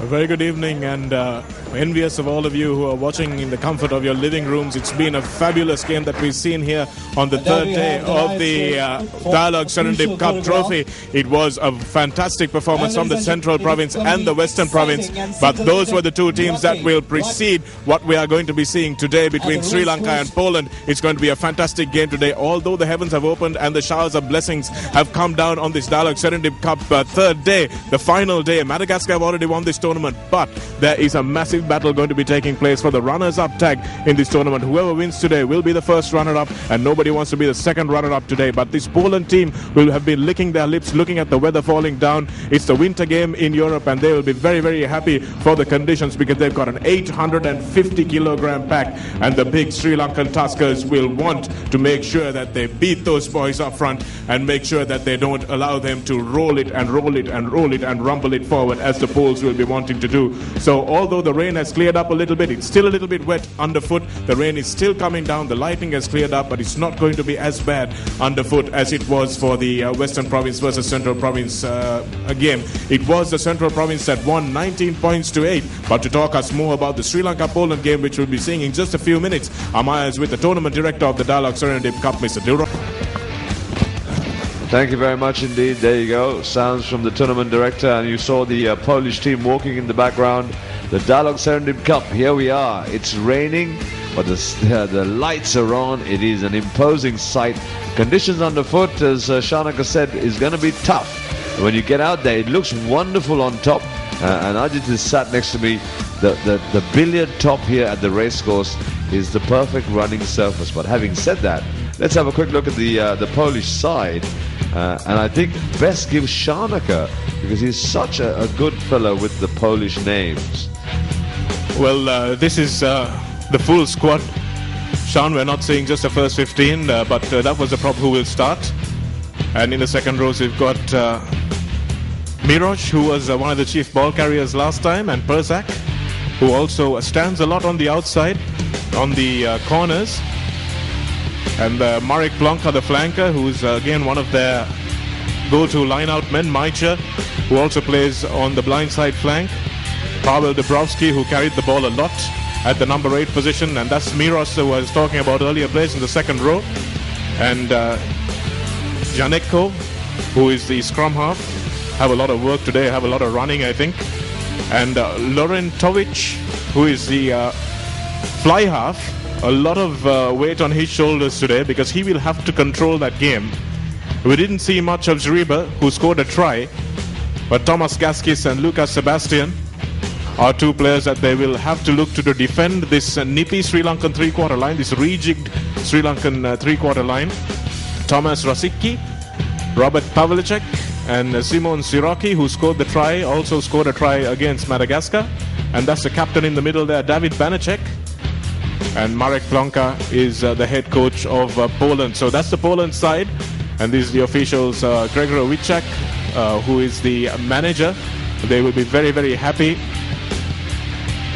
A very good evening, and envious of all of you who are watching in the comfort of your living rooms. It's been a fabulous game that we've seen here on the third day of the Dialogue Serendib Cup Trophy. It was a fantastic performance from the Central Province and the Western Province, but those were the two teams that will precede what we are going to be seeing today between Sri Lanka and Poland. It's going to be a fantastic game today, although the heavens have opened and the showers of blessings have come down on this Dialogue Serendib Cup third day, the final day. Madagascar have already won this tournament, but there is a massive battle going to be taking place for the runners-up tag in this tournament. Whoever wins today will be the first runner-up, and nobody wants to be the second runner-up today. But this Poland team will have been licking their lips, looking at the weather falling down. It's the winter game in Europe, and they will be very, very happy for the conditions because they've got an 850 kilogram pack, and the big Sri Lankan Tuskers will want to make sure that they beat those boys up front and make sure that they don't allow them to roll it and roll it and roll it and rumble it forward as the Poles will be wanting to do. So although the rain has cleared up a little bit, it's still a little bit wet underfoot. The rain is still coming down. The lightning has cleared up, but it's not going to be as bad underfoot as it was for the Western Province versus Central Province game. It was the Central Province that won 19 points to 8. But to talk us more about the Sri Lanka-Poland game, which we'll be seeing in just a few minutes, Amaya is with the tournament director of the Dialogue Serendib Cup, Mr. Dilro. Thank you very much indeed. There you go. Sounds from the tournament director, and you saw the Polish team walking in the background. The Dialogue Serendib Cup, here we are. It's raining, but the lights are on. It is an imposing sight. Conditions underfoot, as Shanaka said, is going to be tough. When you get out there, it looks wonderful on top. And Ajit is sat next to me. The billiard top here at the racecourse is the perfect running surface. But having said that, let's have a quick look at the Polish side. And I think best give Shanaka, because he's such a good fellow with the Polish names. Well, this is the full squad. Sean, we're not saying just the first 15, but that was the prop who will start. And in the second rows, we've got Mirosh, who was one of the chief ball carriers last time, and Perzak, who also stands a lot on the outside, on the corners. And Marek Plonka, the flanker, who's again one of their go-to line-out men. Maicha, who also plays on the blindside flank. Pavel Dubrovsky, who carried the ball a lot at the number 8 position. And that's Miros, who I was talking about earlier, plays in the second row. And Janeko, who is the scrum half, have a lot of work today, have a lot of running, I think. And Loren Tovic, who is the fly half, a lot of weight on his shoulders today because he will have to control that game. We didn't see much of Zriba, who scored a try, but Thomas Gaskis and Lucas Sebastian are two players that they will have to look to defend this nippy Sri Lankan three-quarter line, this rejigged Sri Lankan three-quarter line. Thomas Rasikki, Robert Pavlicek, and Simon Siroki, who scored the try, also scored a try against Madagascar. And that's the captain in the middle there, David Banacek. And Marek Plonka is the head coach of Poland. So that's the Poland side. And these are the officials, Gregor Wiczak, who is the manager. They will be very, very happy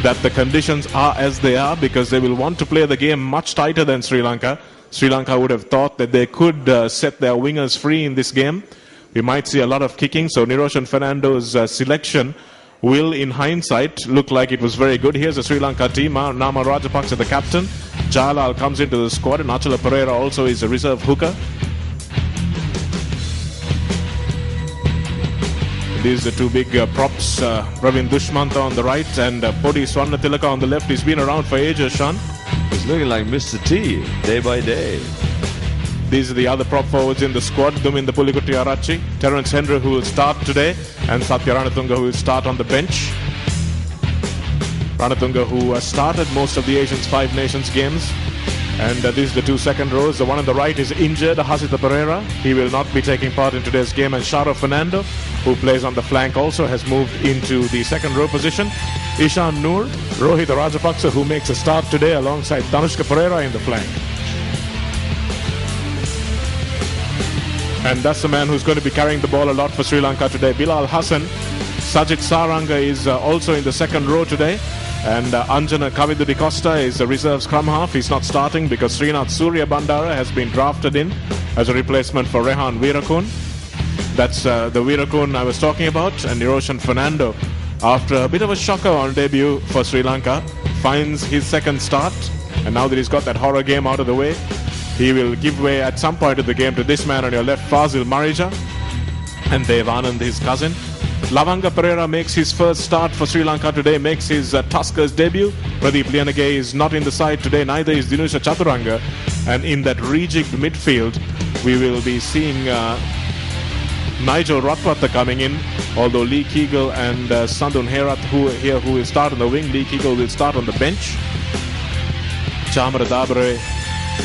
that the conditions are as they are, because they will want to play the game much tighter than Sri Lanka. Sri Lanka would have thought that they could set their wingers free in this game. We might see a lot of kicking. So Niroshan Fernando's selection will, in hindsight, look like it was very good. Here's the Sri Lanka team. Nama Rajapaksa, the captain. Jalal comes into the squad, and Achala Pereira also is a reserve hooker. These are the two big props. Pravin Dushmanta on the right and Podi Swarnatilaka on the left. He's been around for ages, Sean. He's looking like Mr. T, day by day. These are the other prop forwards in the squad. Duminda Pulikutti Arachi, Terence Hendra, who will start today, and Satya Ranatunga, who will start on the bench. Ranatunga, who started most of the Asians 5 Nations games. And these are the two second rows. The one on the right is injured, Hasita Pereira. He will not be taking part in today's game. And Sharo Fernando, who plays on the flank, also has moved into the second row position. Ishan Noor, Rohit Rajapaksa, who makes a start today alongside Danushka Pereira in the flank. And that's the man who's going to be carrying the ball a lot for Sri Lanka today. Bilal Hassan. Sajid Saranga is also in the second row today. And Anjana Kavidudi Costa is a reserve scrum half. He's not starting because Srinath Surya Bandara has been drafted in as a replacement for Rehan Weerakun. That's the Weerakun I was talking about. And Niroshan Fernando after a bit of a shocker on debut for Sri Lanka, finds his second start, and now that he's got that horror game out of the way, he will give way at some point of the game to this man on your left, Fazil Marija, and Dev Anand, his cousin. Lavanga Pereira makes his first start for Sri Lanka today, makes his Tuskers debut. Pradeep Lianage is not in the side today, neither is Dinusha Chaturanga. And in that rejigged midfield, we will be seeing Nigel Ratwata coming in, although Lee Kegel and Sandun Herath who will start on the wing. Lee Kegel will start on the bench. Chamara Dabare,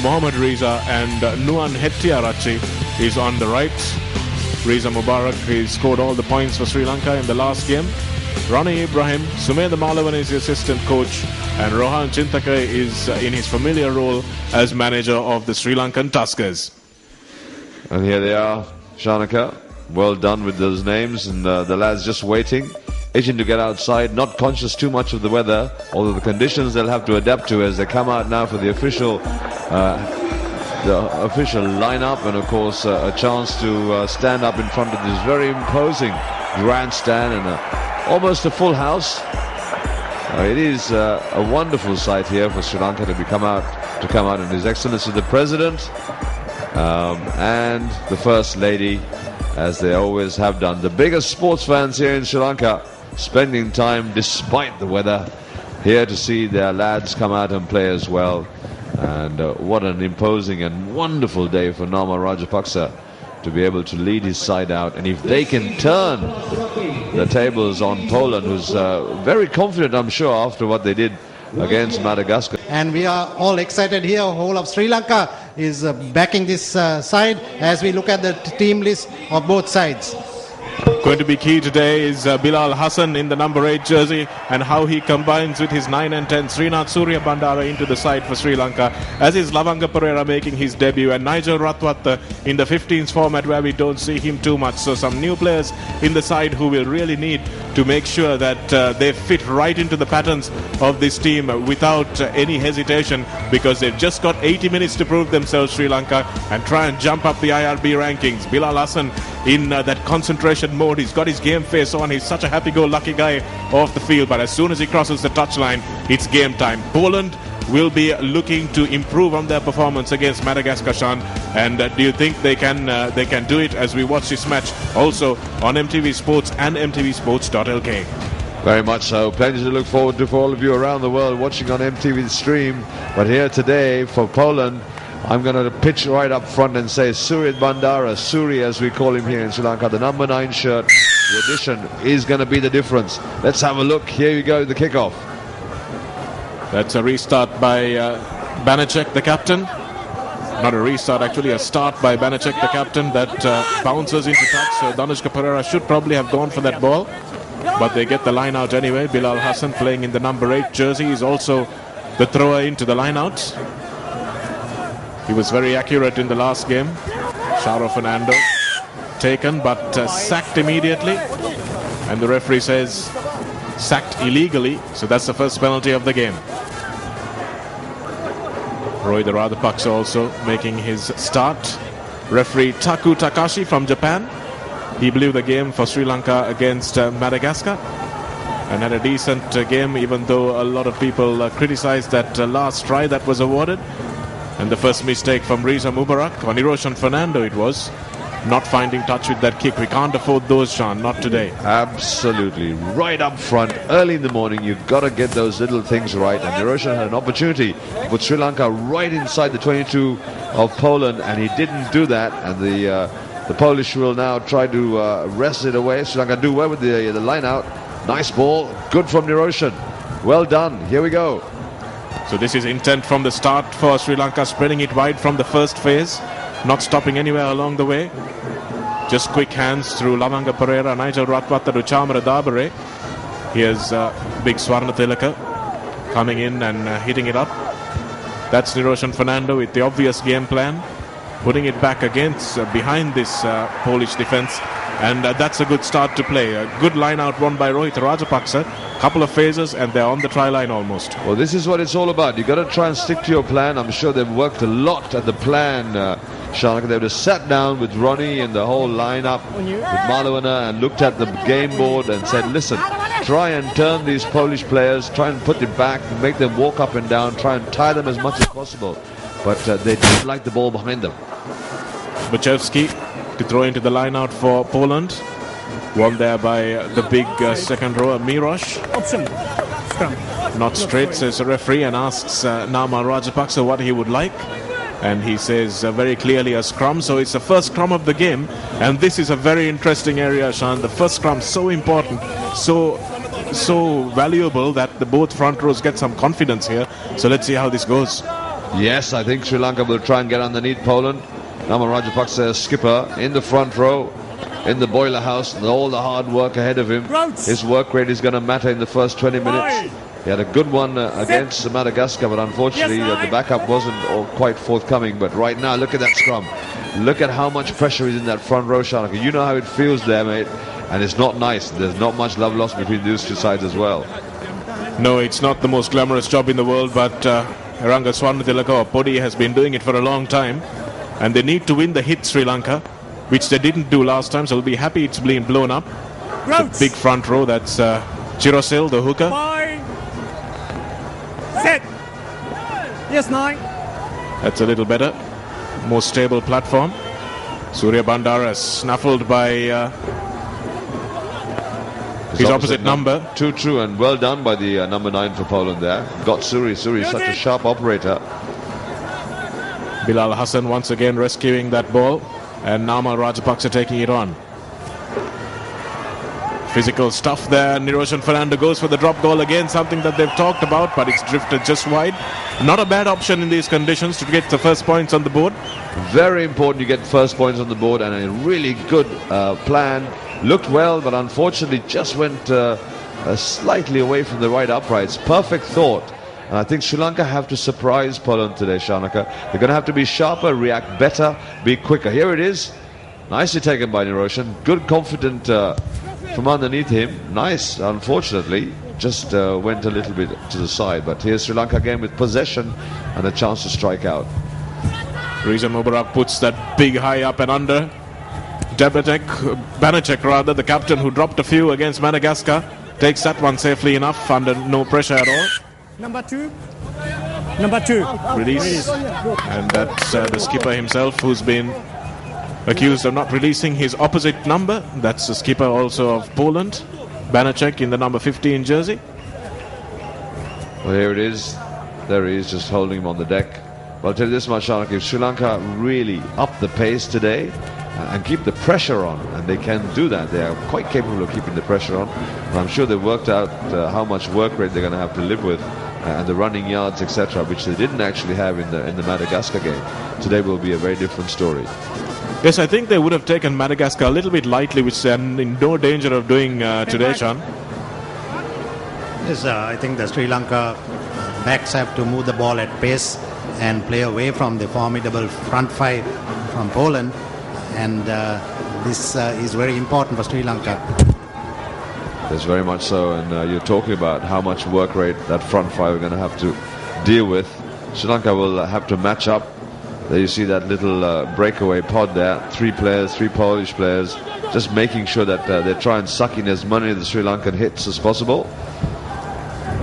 Mohammad Riza and Nuan Hettiarachi is on the right. Riza Mubarak, he scored all the points for Sri Lanka in the last game. Ronnie Ibrahim, Sumedha Malavan is the assistant coach, and Rohan Chintaka is in his familiar role as manager of the Sri Lankan Tuskers. And here they are, Shanaka. Well done with those names, and the lads just waiting, itching to get outside, not conscious too much of the weather, although the conditions they'll have to adapt to as they come out now for the official lineup, and of course a chance to stand up in front of this very imposing grandstand and almost a full house. It is a wonderful sight here for Sri Lanka to come out, and His Excellency the President and the First Lady, as they always have done. The biggest sports fans here in Sri Lanka, spending time despite the weather here to see their lads come out and play as well. And what an imposing and wonderful day for Nama Rajapaksa to be able to lead his side out. And if they can turn the tables on Poland, who's very confident, I'm sure, after what they did against Madagascar. And we are all excited here. Whole of Sri Lanka is backing this side as we look at the team list of both sides. Going to be key today is Bilal Hassan in the number 8 jersey, and how he combines with his 9 and 10 Srinath Surya Bandara into the side for Sri Lanka, as is Lavanga Pereira making his debut, and Nigel Ratwata in the 15s format where we don't see him too much. So some new players in the side who will really need to make sure that they fit right into the patterns of this team without any hesitation, because they've just got 80 minutes to prove themselves, Sri Lanka, and try and jump up the IRB rankings. Bilal Hassan in that concentration mode. He's got his game face on. He's such a happy-go-lucky guy off the field, but as soon as he crosses the touchline, it's game time. Poland will be looking to improve on their performance against Madagascar, Sean. And do you think they can do it as we watch this match also on MTV Sports and mtvsports.lk? Very much so. Plenty to look forward to for all of you around the world watching on MTV Stream. But here today for Poland, I'm going to pitch right up front and say Surya Bandara, Suri as we call him here in Sri Lanka, the number 9 shirt, the addition is going to be the difference. Let's have a look. Here you go, the kickoff. That's a restart by Banachek, the captain. Not a restart, actually a start by Banachek, the captain, that bounces into touch. So Danushka Pereira should probably have gone for that ball, but they get the line out anyway. Bilal Hassan, playing in the number 8 jersey, is also the thrower into the line out. He was very accurate in the last game. Sharo Fernando taken but sacked immediately, and the referee says sacked illegally, so that's the first penalty of the game. Roy the Radhapaksa also making his start. Referee Taku Takashi from Japan. He blew the game for Sri Lanka against Madagascar and had a decent game, even though a lot of people criticized that last try that was awarded. And the first mistake from Riza Mubarak, or Niroshan Fernando it was, not finding touch with that kick. We can't afford those, Sean, not today. Absolutely. Right up front, early in the morning, you've got to get those little things right. And Niroshan had an opportunity to put Sri Lanka right inside the 22 of Poland, and he didn't do that. And the Polish will now try to wrest it away. Sri Lanka do well with the line out. Nice ball, good from Niroshan. Well done. Here we go. So this is intent from the start for Sri Lanka, spreading it wide from the first phase, not stopping anywhere along the way. Just quick hands through Lavanga Pereira, Nigel Ratwata to Chamara Dabare. Here's big Swarna Tilaka coming in and hitting it up. That's Niroshan Fernando with the obvious game plan, putting it back against behind this Polish defense. And that's a good start to play. A good line out won by Rohit Rajapaksa. Couple of phases and they're on the try line almost. Well, this is what it's all about. You've got to try and stick to your plan. I'm sure they've worked a lot at the plan, Shanaka. They would have sat down with Ronnie and the whole lineup with Malawana and looked at the game board and said, listen, try and turn these Polish players, try and put them back, make them walk up and down, try and tie them as much as possible. But they didn't like the ball behind them. Buczewski to throw into the line out for Poland. Won there by the big second rower, Mirosh. Option. Scrum. Not straight, says the referee, and asks Nama Rajapaksa what he would like. And he says very clearly a scrum. So it's the first scrum of the game. And this is a very interesting area, Shan. The first scrum, so important, so valuable that the both front rows get some confidence here. So let's see how this goes. Yes, I think Sri Lanka will try and get underneath Poland. Nama Rajapaksa, skipper, in the front row, in the boiler house, and all the hard work ahead of him. His work rate is going to matter in the first 20 minutes. He had a good one against Madagascar, but unfortunately the backup wasn't quite forthcoming. But right now, look at that scrum. Look at how much pressure is in that front row, Shanaka. You know how it feels there, mate. And it's not nice. There's not much love lost between these two sides as well. No, it's not the most glamorous job in the world, but Ranga Swarnatilaka, Podi, has been doing it for a long time. And they need to win the hit, Sri Lanka, which they didn't do last time, so we'll be happy it's been blown up. The big front row, that's Chirosil, the hooker. Set. Yes, 9. That's a little better. More stable platform. Surya Bandara snaffled by his opposite number. Too true, and well done by the number 9 for Poland there. Got Suri. Suri is such a sharp operator. Bilal Hassan once again rescuing that ball, and Nama Rajapaksa taking it on. Physical stuff there. Niroshan Fernando goes for the drop goal again, something that they've talked about, but it's drifted just wide. Not a bad option in these conditions to get the first points on the board. Very important you get first points on the board, and a really good plan. Looked well, but unfortunately just went slightly away from the right uprights. Perfect thought. And I think Sri Lanka have to surprise Poland today, Shanaka. They're going to have to be sharper, react better, be quicker. Here it is. Nicely taken by Niroshan. Good, confident from underneath him. Nice, unfortunately. Just went a little bit to the side. But here's Sri Lanka again with possession and a chance to strike out. Riza Mubarak puts that big high up and under. Banachek rather, the captain who dropped a few against Madagascar, takes that one safely enough under no pressure at all. Number 2. Number 2. Release. And that's the skipper himself who's been accused of not releasing his opposite number. That's the skipper also of Poland, Banachek, in the number 15 jersey. Well, here it is. There he is, just holding him on the deck. Well, I'll tell you this much, Shanak, if Sri Lanka really up the pace today and keep the pressure on, and they can do that, they are quite capable of keeping the pressure on. And I'm sure they've worked out how much work rate they're going to have to live with, and the running yards, etc., which they didn't actually have in the Madagascar game. Today will be a very different story. Yes, I think they would have taken Madagascar a little bit lightly, which they're in no danger of doing today, Sean. Yes, I think the Sri Lanka backs have to move the ball at pace and play away from the formidable front five from Poland, and this is very important for Sri Lanka. Yes, very much so, and you're talking about how much work rate that front five are going to have to deal with. Sri Lanka will have to match up. There you see that little breakaway pod there. 3 players, 3 Polish players, just making sure that they try and suck in as many of the Sri Lankan hits as possible.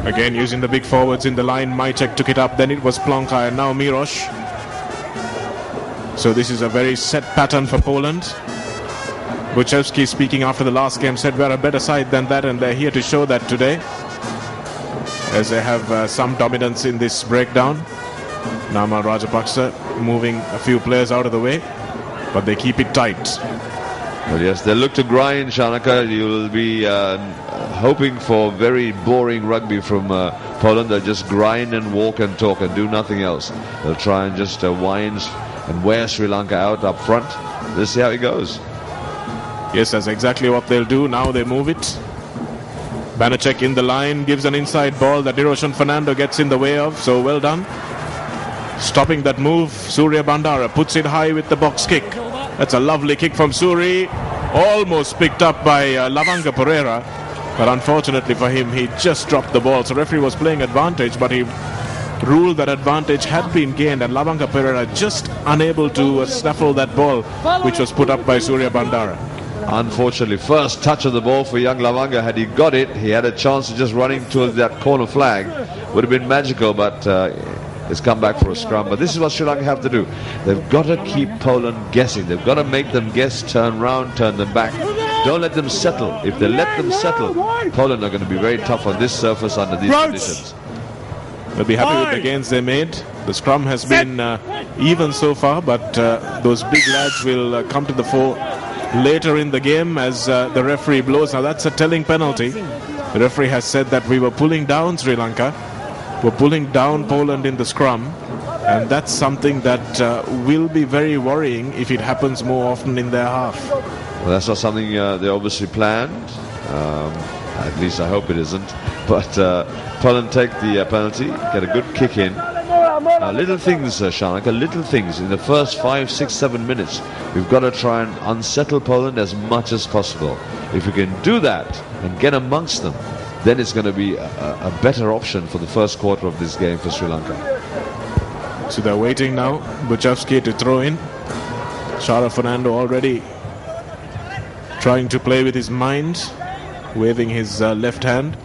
Again, using the big forwards in the line, Majcek took it up, then it was Plonka, and now Mirosh. So this is a very set pattern for Poland. Buczewski, speaking after the last game, said we're a better side than that, and they're here to show that today, as they have some dominance in this breakdown. Nama Rajapaksa moving a few players out of the way, but they keep it tight. Well, yes, they look to grind, Shanaka. You'll be hoping for very boring rugby from Poland. They'll just grind and walk and talk and do nothing else. They'll try and just wind and wear Sri Lanka out up front. Let's see how it goes. Yes, that's exactly what they'll do. Now they move it. Banachek in the line, gives an inside ball that Niroshan Fernando gets in the way of, so well done. Stopping that move, Surya Bandara puts it high with the box kick. That's a lovely kick from Suri. Almost picked up by Lavanga Pereira, but unfortunately for him, he just dropped the ball. So referee was playing advantage, but he ruled that advantage had been gained, and Lavanga Pereira just unable to snaffle that ball, which was put up by Surya Bandara. Unfortunately, first touch of the ball for young Lavanga. Had he got it, he had a chance of just running towards that corner flag. Would have been magical, but it's come back for a scrum. But this is what Sri Lanka have to do. They've got to keep Poland guessing. They've got to make them guess, turn round, turn them back. Don't let them settle. If they let them settle, Poland are going to be very tough on this surface under these conditions. They'll be happy with the gains they made. The scrum has been even so far, but those big lads will come to the fore later in the game as the referee blows. Now that's a telling penalty. The referee has said that we were pulling down Sri Lanka. We're pulling down Poland in the scrum, and that's something that will be very worrying if it happens more often in their half. Well, that's not something they obviously planned. At least I hope it isn't. But Poland take the penalty, get a good kick in. Little things, Shanaka, little things. In the first 5, 6, 7 minutes, we've got to try and unsettle Poland as much as possible. If we can do that and get amongst them, then it's going to be a better option for the first quarter of this game for Sri Lanka. So they're waiting now. Buchavski to throw in. Shara Fernando already trying to play with his mind, waving his left hand.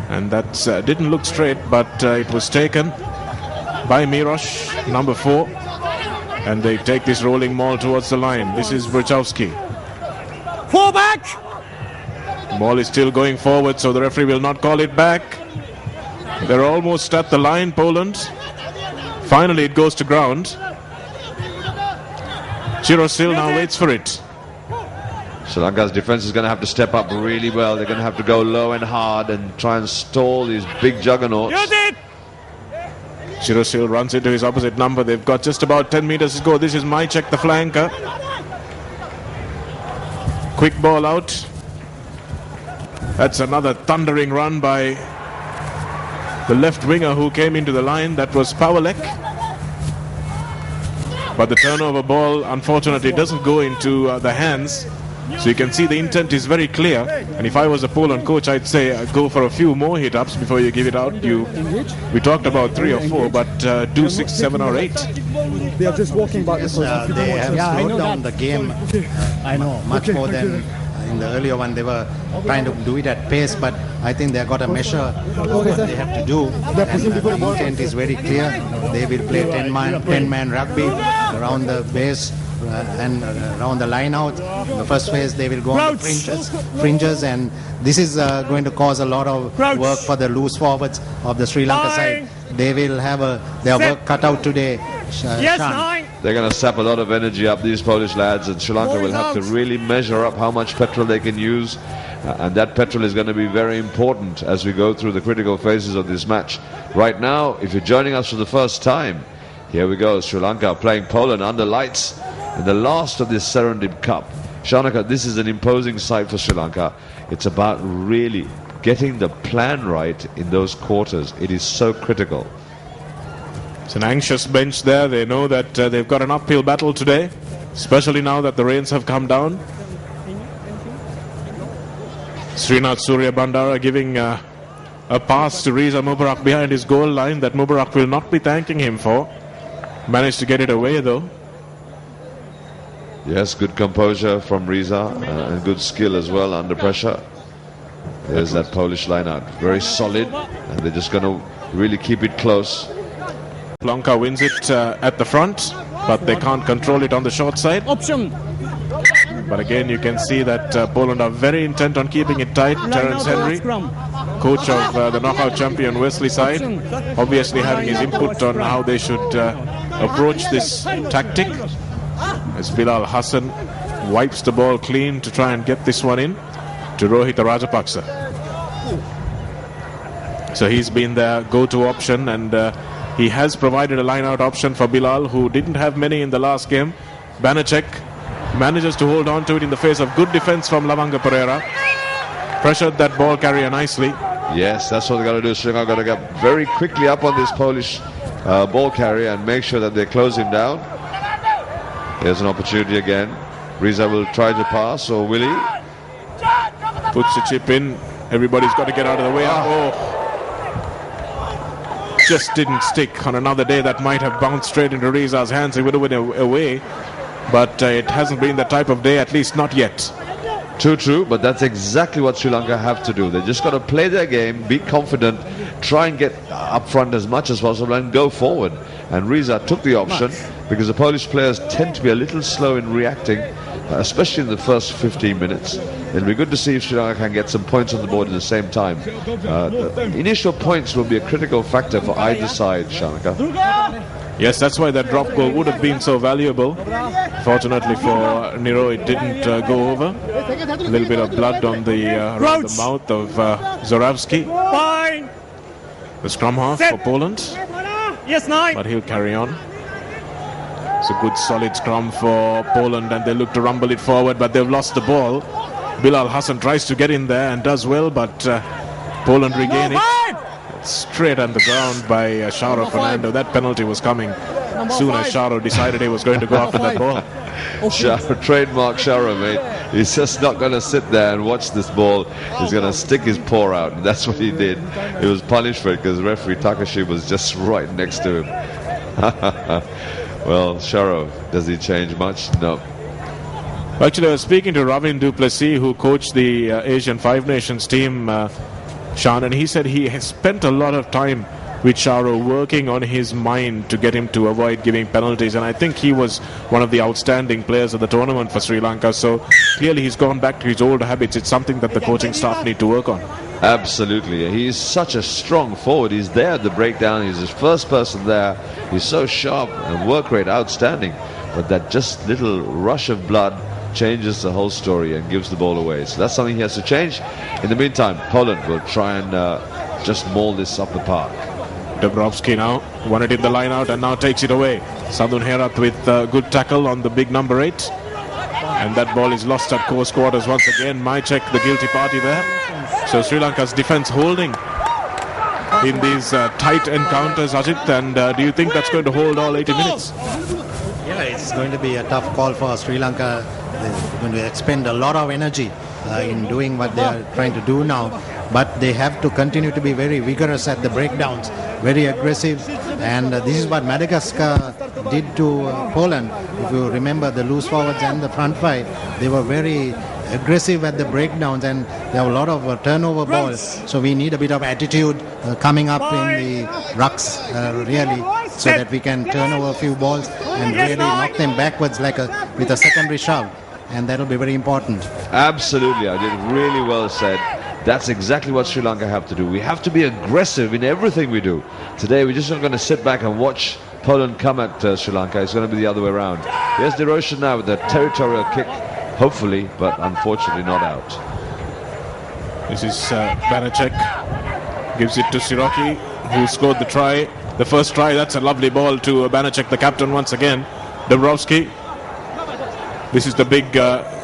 And that didn't look straight, but it was taken by Mirosh, number 4. And they take this rolling maul towards the line. This is Buchavski. Fall back! Ball is still going forward, so the referee will not call it back. They're almost at the line, Poland. Finally, it goes to ground. Chirosil now waits for it. Sri Lanka's defense is going to have to step up really well. They're going to have to go low and hard and try and stall these big juggernauts. Chirosil runs into his opposite number. They've got just about 10 meters to go. This is Mychek, the flanker. Quick ball out. That's another thundering run by the left winger who came into the line. That was Pawelek. But the turnover ball, unfortunately, doesn't go into the hands. So you can see the intent is very clear. And if I was a Poland coach, I'd say go for a few more hit-ups before you give it out. We talked about 3 or 4, but do 6, 7 or 8. They are just walking back. Yes, they have slowed down the game much more than in the earlier one. They were trying to do it at pace, but I think they've got a measure of what they have to do. And the intent is very clear. They will play 10-man rugby around the base and around the line out. The first phase they will go on the fringes, and this is going to cause a lot of work for the loose forwards of the Sri Lanka side. They will have their work cut out today. They're going to sap a lot of energy up, these Polish lads, and Sri Lanka will have to really measure up how much petrol they can use, and that petrol is going to be very important as we go through the critical phases of this match. Right now, if you're joining us for the first time, here we go, Sri Lanka playing Poland under lights in the last of this Serendib Cup. Shanaka, this is an imposing sight for Sri Lanka. It's about really getting the plan right in those quarters. It is so critical. It's an anxious bench there. They know that they've got an uphill battle today, especially now that the rains have come down. Srinath Surya Bandara giving a pass to Riza Mubarak behind his goal line that Mubarak will not be thanking him for. Managed to get it away though. Yes, good composure from Riza and good skill as well under pressure. There's that Polish line out. Very solid, and they're just going to really keep it close. Plonka wins it at the front, but they can't control it on the short side. Option. But again, you can see that Poland are very intent on keeping it tight. Terence Henry, coach of the knockout champion Wesley side, obviously having his input on how they should approach this tactic. As Bilal Hassan wipes the ball clean to try and get this one in to Rohita Rajapaksa. So he's been their go-to option, and he has provided a line-out option for Bilal, who didn't have many in the last game. Banachek manages to hold on to it in the face of good defense from Lavanga Pereira. Pressured that ball carrier nicely. Yes, that's what they got to do. Sri Lanka got to get very quickly up on this Polish ball carrier and make sure that they close him down. Here's an opportunity again. Riza will try to pass, or will he? Puts the chip in. Everybody's got to get out of the way. Oh, just didn't stick. On another day that might have bounced straight into Riza's hands. He would have went away. but it hasn't been the type of day, at least not yet. True, but that's exactly what Sri Lanka have to do. They just got to play their game, be confident, try and get up front as much as possible and go forward. And Riza took the option because the Polish players tend to be a little slow in reacting, especially in the first 15 minutes. It'll be good to see if Sri Lanka can get some points on the board at the same time. The initial points will be a critical factor for either side, Sri Lanka. Yes, that's why that drop goal would have been so valuable. Fortunately for Nero, it didn't go over. A little bit of blood on the around the mouth of Zorawski, the scrum half for Poland. But he'll carry on. It's a good solid scrum for Poland, and they look to rumble it forward, but they've lost the ball. Bilal Hassan tries to get in there and does well, but Poland regain it. Straight on the ground by Sharo Fernando. That penalty was coming soon as Sharo decided he was going to go after that ball. Sharo, trademark Sharo, mate. He's just not going to sit there and watch this ball. He's going to stick his paw out, and that's what he did. He was punished for it because referee Takashi was just right next to him. Well, Sharo, does he change much? No. Actually, I was speaking to Ravin Duplessis, who coached the Asian Five Nations team, Sean, and he said he has spent a lot of time with Sharo working on his mind to get him to avoid giving penalties, and I think he was one of the outstanding players of the tournament for Sri Lanka. So clearly he's gone back to his old habits. It's something that the coaching staff need to work on. Absolutely. He's such a strong forward. He's there at the breakdown. He's the first person there. He's so sharp and work rate outstanding, but that just little rush of blood changes the whole story and gives the ball away. So that's something he has to change. In the meantime, Poland will try and just maul this up the park. Dabrowski now won it in the line out and now takes it away. Sadun Herat with good tackle on the big number 8. And that ball is lost at course quarters once again. Mychek, the guilty party there. So Sri Lanka's defense holding in these tight encounters, Ajit. And do you think that's going to hold all 80 minutes? Yeah, it's going to be a tough call for Sri Lanka. They're going to expend a lot of energy in doing what they are trying to do now. But they have to continue to be very vigorous at the breakdowns, very aggressive. And this is what Madagascar did to Poland. If you remember, the loose forwards and the front five, they were very aggressive at the breakdowns, and there were a lot of turnover balls. So we need a bit of attitude coming up in the rucks, really, so that we can turn over a few balls and really knock them backwards with a secondary shove. And that'll be very important. Absolutely, I did really well said. That's exactly what Sri Lanka have to do. We have to be aggressive in everything we do. Today we're just not going to sit back and watch Poland come at Sri Lanka. It's going to be the other way around. Here's DeRocha now with a territorial kick, hopefully, but unfortunately not out. This is Banachek. Gives it to Siroki, who scored the try. The first try, that's a lovely ball to Banachek, the captain once again. Dabrowski. This is the big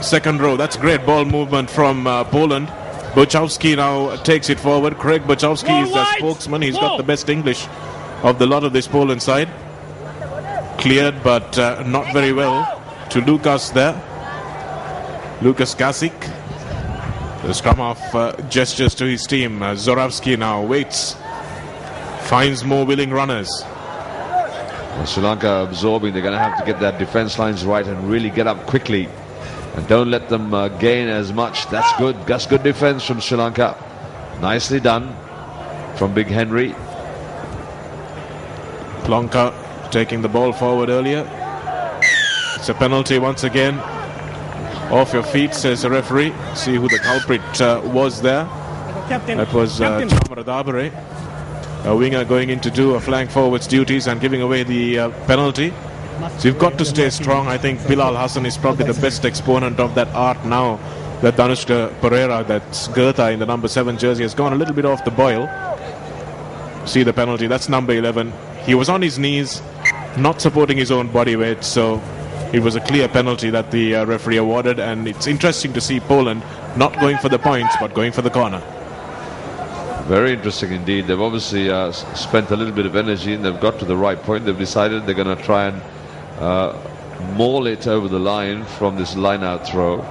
second row. That's great ball movement from Poland. Buchowski now takes it forward. Craig Buchowski is the spokesman. He's got the best English of the lot of this Poland side. Cleared, but not very well to Lukas there. Lukas Kasik. The scrum half gestures to his team. Zorawski now waits. Finds more willing runners. Well, Sri Lanka absorbing. They're going to have to get their defense lines right and really get up quickly. And don't let them gain as much. That's good. That's good defense from Sri Lanka. Nicely done from Big Henry. Plonka taking the ball forward earlier. It's a penalty once again. Off your feet, says the referee. See who the culprit was there. That was Chamara Dabare, a winger going in to do a flank forward's duties and giving away the penalty. So you've got to stay strong. I think Bilal Hassan is probably the best exponent of that art now. That Danushka Pereira, that's Gertha in the number 7 jersey, has gone a little bit off the boil. See the penalty, that's number 11. He was on his knees, not supporting his own body weight, so it was a clear penalty that the referee awarded. And it's interesting to see Poland not going for the points, but going for the corner. Very interesting indeed. They've obviously spent a little bit of energy and they've got to the right point. They've decided they're going to try and maul it over the line from this line-out throw.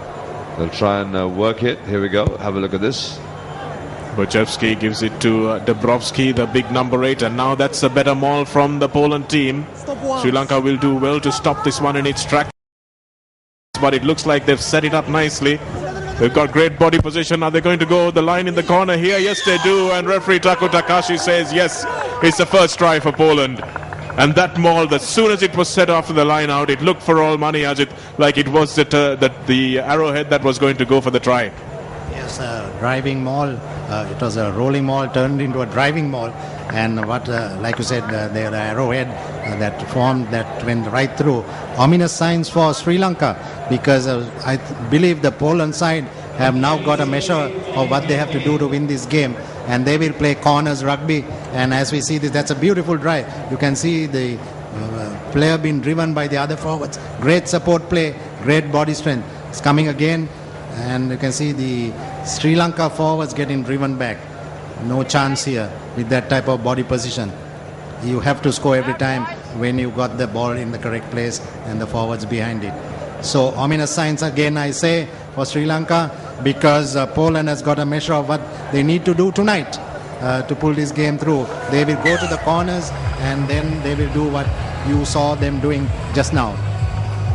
They'll try and work it. Here we go. Have a look at this. Buchowski gives it to Dabrowski, the big number 8, and now that's a better maul from the Poland team. Sri Lanka will do well to stop this one in its track. but it looks like they've set it up nicely. They've got great body position. Are they going to go the line in the corner here? Yes, they do. And referee Taku Takashi says, yes, it's the first try for Poland. And that maul, as soon as it was set after the line out, it looked for all money as it like it was the arrowhead that was going to go for the try. Yes, driving maul. It was a rolling maul turned into a driving maul. And what, like you said, the arrowhead that formed, that went right through. Ominous signs for Sri Lanka, because I believe the Poland side have now got a measure of what they have to do to win this game. And they will play corners rugby. And as we see this, that's a beautiful drive. You can see the player being driven by the other forwards. Great support play, great body strength. It's coming again. And you can see the Sri Lanka forwards getting driven back. No chance here with that type of body position. You have to score every time when you got the ball in the correct place and the forwards behind it. So ominous signs again, I say, for Sri Lanka, because Poland has got a measure of what they need to do tonight to pull this game through. They will go to the corners and then they will do what you saw them doing just now.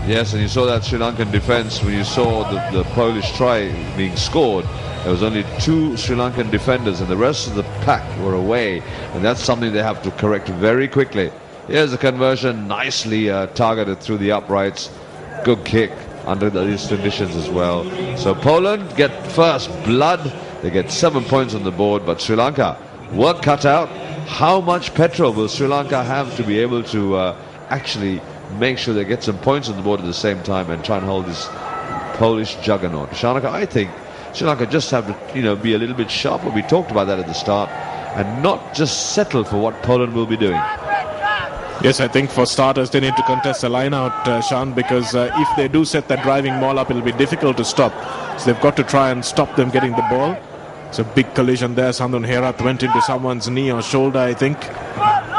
Yes, and you saw that Sri Lankan defence when you saw the Polish try being scored. There was only 2 Sri Lankan defenders and the rest of the pack were away, and that's something they have to correct very quickly. Here's a conversion, nicely targeted through the uprights. Good kick under these conditions as well. So Poland get first blood. They get 7 points on the board, but Sri Lanka, work cut out. How much petrol will Sri Lanka have to be able to actually make sure they get some points on the board at the same time and try and hold this Polish juggernaut? Sri Lanka, I think Sri Lanka just have to, be a little bit sharper. We talked about that at the start, and not just settle for what Poland will be doing. Yes, I think for starters they need to contest the line out, Sean, because if they do set that driving maul up, it'll be difficult to stop. So they've got to try and stop them getting the ball. It's a big collision there. Sandun Herat went into someone's knee or shoulder, I think.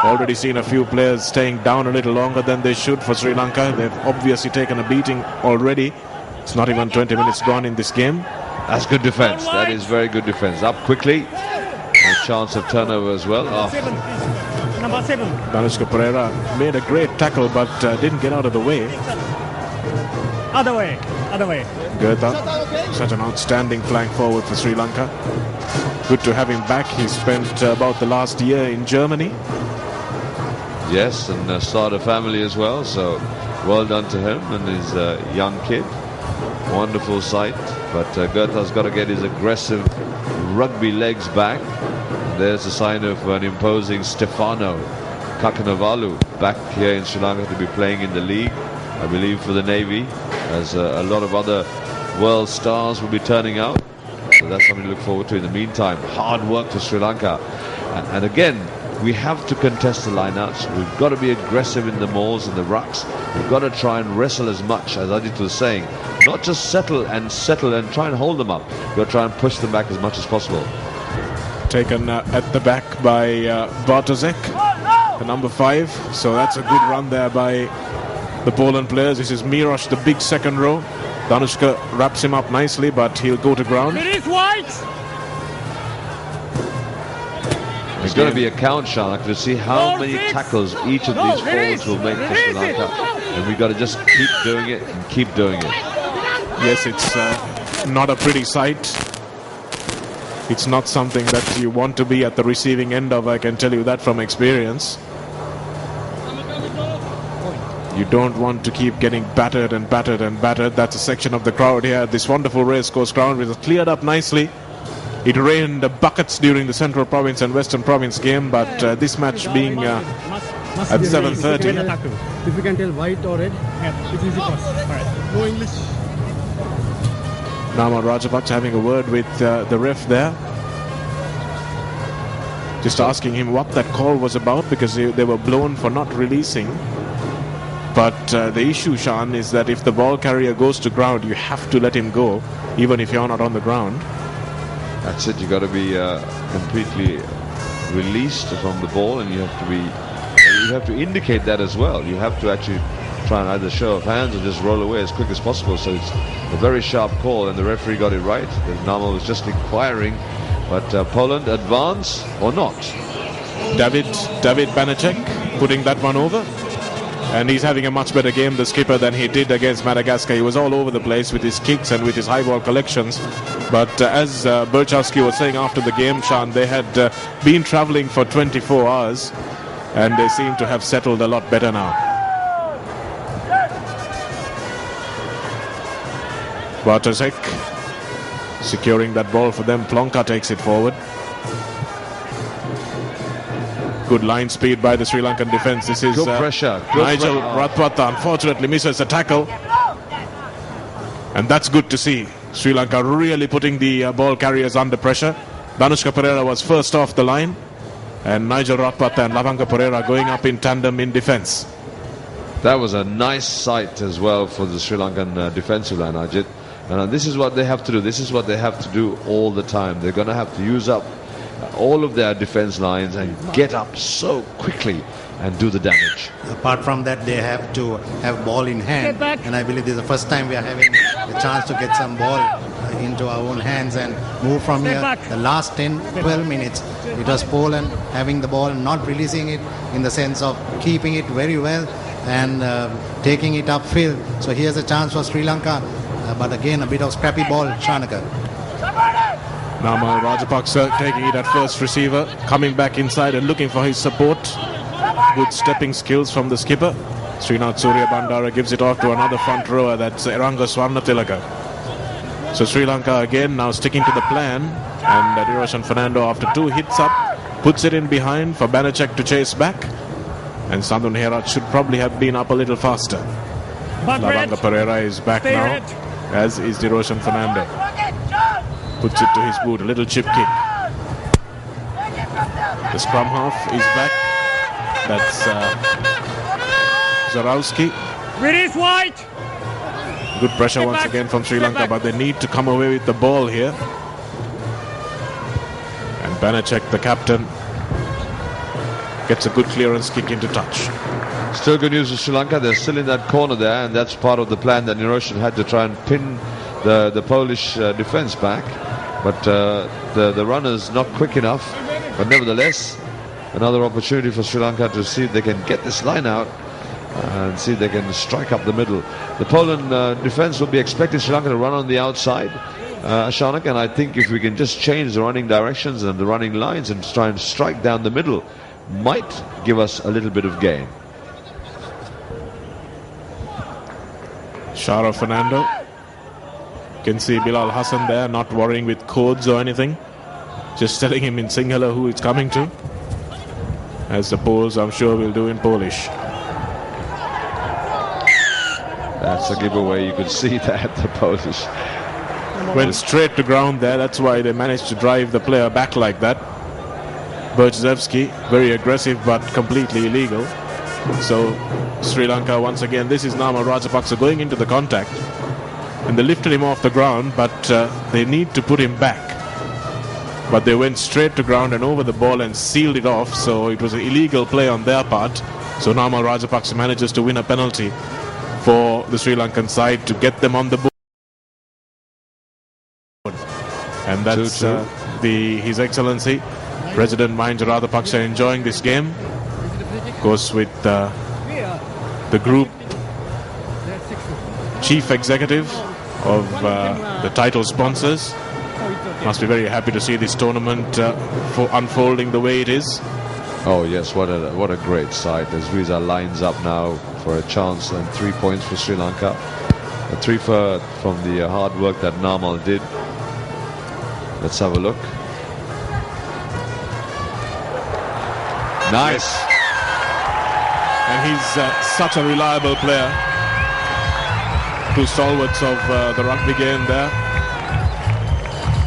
Already seen a few players staying down a little longer than they should for Sri Lanka. They've obviously taken a beating already. It's not even 20 minutes gone in this game. That's good defence. That is very good defence. Up quickly. A chance of turnover as well. Number 7. Danushka Pereira made a great tackle but didn't get out of the way. Other way. Gertha, such an outstanding flank forward for Sri Lanka. Good to have him back. He spent about the last year in Germany. Yes, and started a family as well, so well done to him and his young kid. Wonderful sight, but Gertha's got to get his aggressive rugby legs back. There's a sign of an imposing Stefano Kakanavalu back here in Sri Lanka to be playing in the league, I believe, for the Navy, as a lot of other world stars will be turning out. So that's something to look forward to. In the meantime, hard work for Sri Lanka. And again, we have to contest the lineouts. We've got to be aggressive in the mauls and the rucks. We've got to try and wrestle as much, as Ajit was saying. Not just settle and try and hold them up. We've got to try and push them back as much as possible. Taken at the back by Bartosek, the number 5. So that's a good run there by the Poland players. This is Mirosh, the big second row. Danushka wraps him up nicely, but he'll go to ground. It is white. There's going to be a count, Shanak, to see how many tackles each of these forwards will make for Sri Lanka. And we've got to just keep doing it and keep doing it. Yes, it's not a pretty sight. It's not something that you want to be at the receiving end of, I can tell you that from experience. You don't want to keep getting battered and battered and battered. That's a section of the crowd here at this wonderful racecourse ground, which is cleared up nicely. It rained buckets during the Central Province and Western Province game, but this match being at 7:30. If you can tell white or red, it's easy for us. No English. Nama Rajapaksa having a word with the ref there. Just asking him what that call was about, because they were blown for not releasing. But the issue, Sean, is that if the ball carrier goes to ground, you have to let him go, even if you're not on the ground. That's it. You've got to be completely released from the ball, and you have to indicate that as well. You have to actually try and either show of hands or just roll away as quick as possible. So it's a very sharp call, and the referee got it right. The Nama was just inquiring, but Poland advance or not? David Banachek putting that one over. And he's having a much better game, the skipper, than he did against Madagascar. He was all over the place with his kicks and with his high ball collections. But as Burchowski was saying after the game, Sean, they had been traveling for 24 hours and they seem to have settled a lot better now. Bartosek securing that ball for them. Plonka takes it forward. Good line speed by the Sri Lankan defence. This is good pressure. Nigel Ratwata unfortunately misses a tackle. And that's good to see. Sri Lanka really putting the ball carriers under pressure. Danushka Pereira was first off the line. And Nigel Ratwata and Lavanga Pereira going up in tandem in defence. That was a nice sight as well for the Sri Lankan defensive line, Ajit. And this is what they have to do. This is what they have to do all the time. They're going to have to use up all of their defense lines and get up so quickly and do the damage. Apart from that, they have to have ball in hand, and I believe this is the first time we are having the chance to get some ball into our own hands and move from here. The last 10-12 minutes, it was Poland having the ball, not releasing it in the sense of keeping it very well and taking it upfield. So here's a chance for Sri Lanka, but again a bit of scrappy ball. Shanaka. Namal Rajapaksa taking it at first receiver, coming back inside and looking for his support. Good stepping skills from the skipper. Srinath Surya Bandara gives it off to another front rower, that's Eranga Swarnatilaka. So Sri Lanka again now sticking to the plan, and Diroshan Fernando after 2 hits up puts it in behind for Banachek to chase back, and Sandun Herat should probably have been up a little faster. Lavanga Pereira is back now, as is Diroshan Fernando. Puts it to his boot, a little chip kick. The scrum half is back. That's Zarowski. Release White. Good pressure once again from Sri Lanka, but they need to come away with the ball here. And Banachek, the captain, gets a good clearance kick into touch. Still good news for Sri Lanka. They're still in that corner there, and that's part of the plan that Niroshan had to try and pin the Polish defense back. But the runner's not quick enough. But nevertheless, another opportunity for Sri Lanka to see if they can get this line out and see if they can strike up the middle. The Poland defense will be expecting Sri Lanka to run on the outside, Shanak, and I think if we can just change the running directions and the running lines and try and strike down the middle, might give us a little bit of gain. Shara Fernando. You can see Bilal Hassan there, not worrying with codes or anything, just telling him in Sinhala who it's coming to, as the Poles I'm sure will do in Polish. That's a giveaway. You could see that the Polish went straight to ground there. That's why they managed to drive the player back like that. Burchzewski, very aggressive but completely illegal. So Sri Lanka once again, this is Nama Rajapaksa going into the contact, and they lifted him off the ground, but they need to put him back. But they went straight to ground and over the ball and sealed it off, so it was an illegal play on their part. So Nama Rajapaksa manages to win a penalty for the Sri Lankan side to get them on the board. And that's His Excellency President Mahinda Rajapaksa enjoying this game. Of course, with the group chief executive of the title sponsors, must be very happy to see this tournament for unfolding the way it is. Oh yes, what a great sight as Riza lines up now for a chance, and 3 points for Sri Lanka. A 3 from the hard work that Namal did. Let's have a look. Nice. And he's such a reliable player. 2 stalwarts of the rugby game there.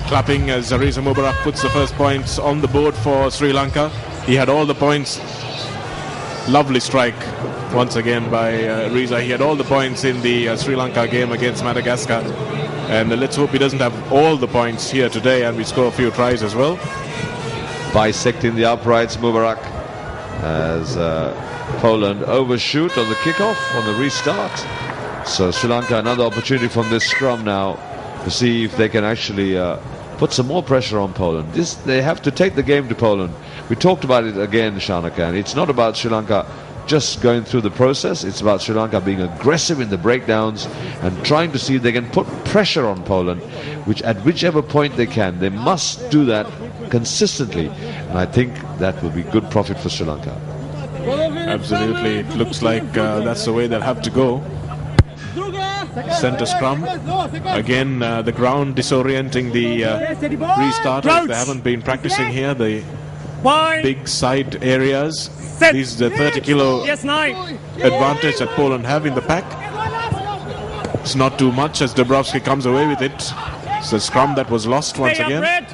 Clapping as Riza Mubarak puts the first points on the board for Sri Lanka. He had all the points. Lovely strike once again by Riza. He had all the points in the Sri Lanka game against Madagascar. And let's hope he doesn't have all the points here today and we score a few tries as well. Bisecting the uprights, Mubarak, as Poland overshoot on the kickoff, on the restart. So Sri Lanka, another opportunity from this scrum now to see if they can actually put some more pressure on Poland. They have to take the game to Poland. We talked about it again, Shanaka, and it's not about Sri Lanka just going through the process. It's about Sri Lanka being aggressive in the breakdowns and trying to see if they can put pressure on Poland, which at whichever point they can. They must do that consistently, and I think that will be good profit for Sri Lanka. Absolutely, it looks like that's the way they'll have to go. Center scrum. Again, the ground disorienting the restarters. They haven't been practicing here. The big side areas. These are the 30 kilo advantage that Poland have in the pack. It's not too much as Dabrowski comes away with it. It's a scrum that was lost once again.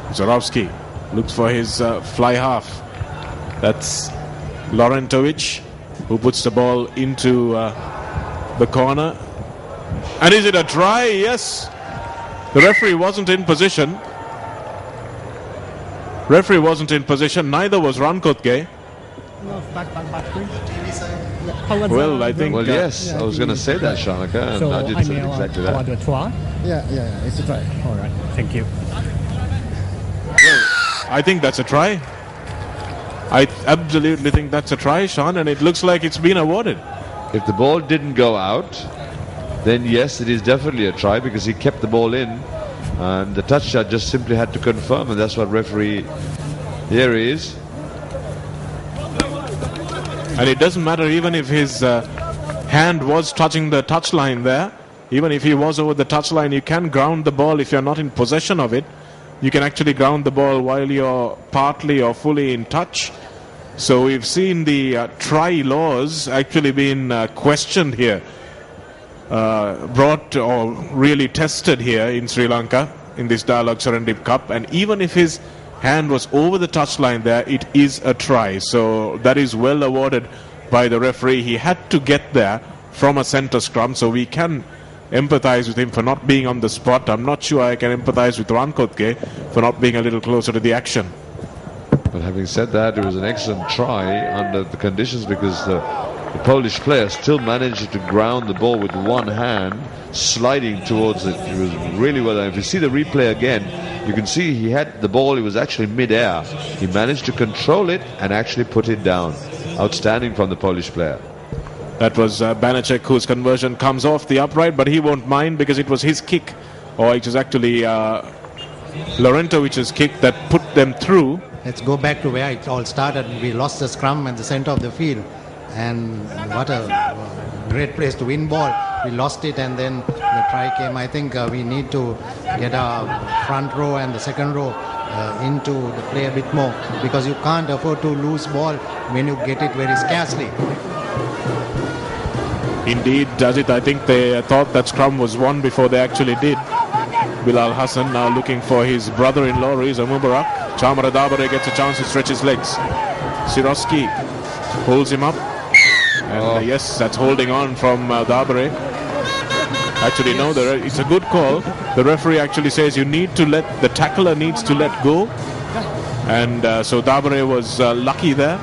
Zorowski looks for his fly half. That's Laurentovic, who puts the ball into the corner. And is it a try? Yes. The referee wasn't in position. Referee wasn't in position. Neither was Rankotge. Well, I think... Well, yes, I was going to say that, Shanaka, and So I did I say mean, exactly I want that. to try. Yeah, it's a try. All right, thank you. I think that's a try. I absolutely think that's a try, Sean, and it looks like it's been awarded. If the ball didn't go out, then yes, it is definitely a try because he kept the ball in, and the touch shot just simply had to confirm, and that's what referee... Here he is. And it doesn't matter even if his hand was touching the touchline there. Even if he was over the touchline, you can ground the ball if you're not in possession of it. You can actually ground the ball while you're partly or fully in touch. So we've seen the try laws actually being questioned here, brought or really tested here in Sri Lanka in this Dialog Serendib Cup. And even if his hand was over the touchline there, it is a try. So that is well awarded by the referee. He had to get there from a center scrum, so we can empathize with him for not being on the spot. I'm not sure I can empathize with Rankotge for not being a little closer to the action. But having said that, it was an excellent try under the conditions because the Polish player still managed to ground the ball with one hand, sliding towards it. It was really well done. If you see the replay again, you can see he had the ball, it was actually mid-air. He managed to control it and actually put it down. Outstanding from the Polish player. That was Banachek, whose conversion comes off the upright, but he won't mind because it was his kick, or it was actually Laurentovic's kick that put them through. Let's go back to where it all started. We lost the scrum at the center of the field, and what a great place to win ball. We lost it, and then the try came. I think we need to get our front row and the second row into the play a bit more, because you can't afford to lose ball when you get it very scarcely. Indeed, does it? I think they thought that scrum was won before they actually did. Bilal Hassan now looking for his brother-in-law, Riza Mubarak. Chamara Dabare gets a chance to stretch his legs. Siroski pulls him up. And yes, that's holding on from Dabare. Actually, no, it's a good call. The referee actually says you need to the tackler needs to let go. And so Dabare was lucky there.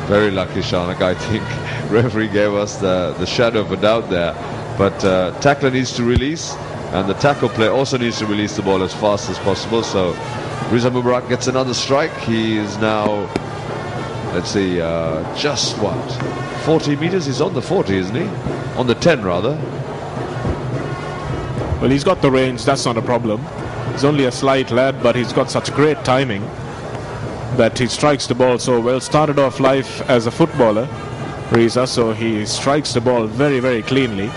Very lucky, Shanak. I think referee gave us the shadow of a doubt there. But tackler needs to release, and the tackle player also needs to release the ball as fast as possible. So Riza Mubarak gets another strike. He is now, let's see, just what, 40 meters? He's on the 40, isn't he? On the 10, rather. Well, he's got the range. That's not a problem. He's only a slight lad, but he's got such great timing that he strikes the ball so well. Started off life as a footballer, Riza, so he strikes the ball very, very cleanly.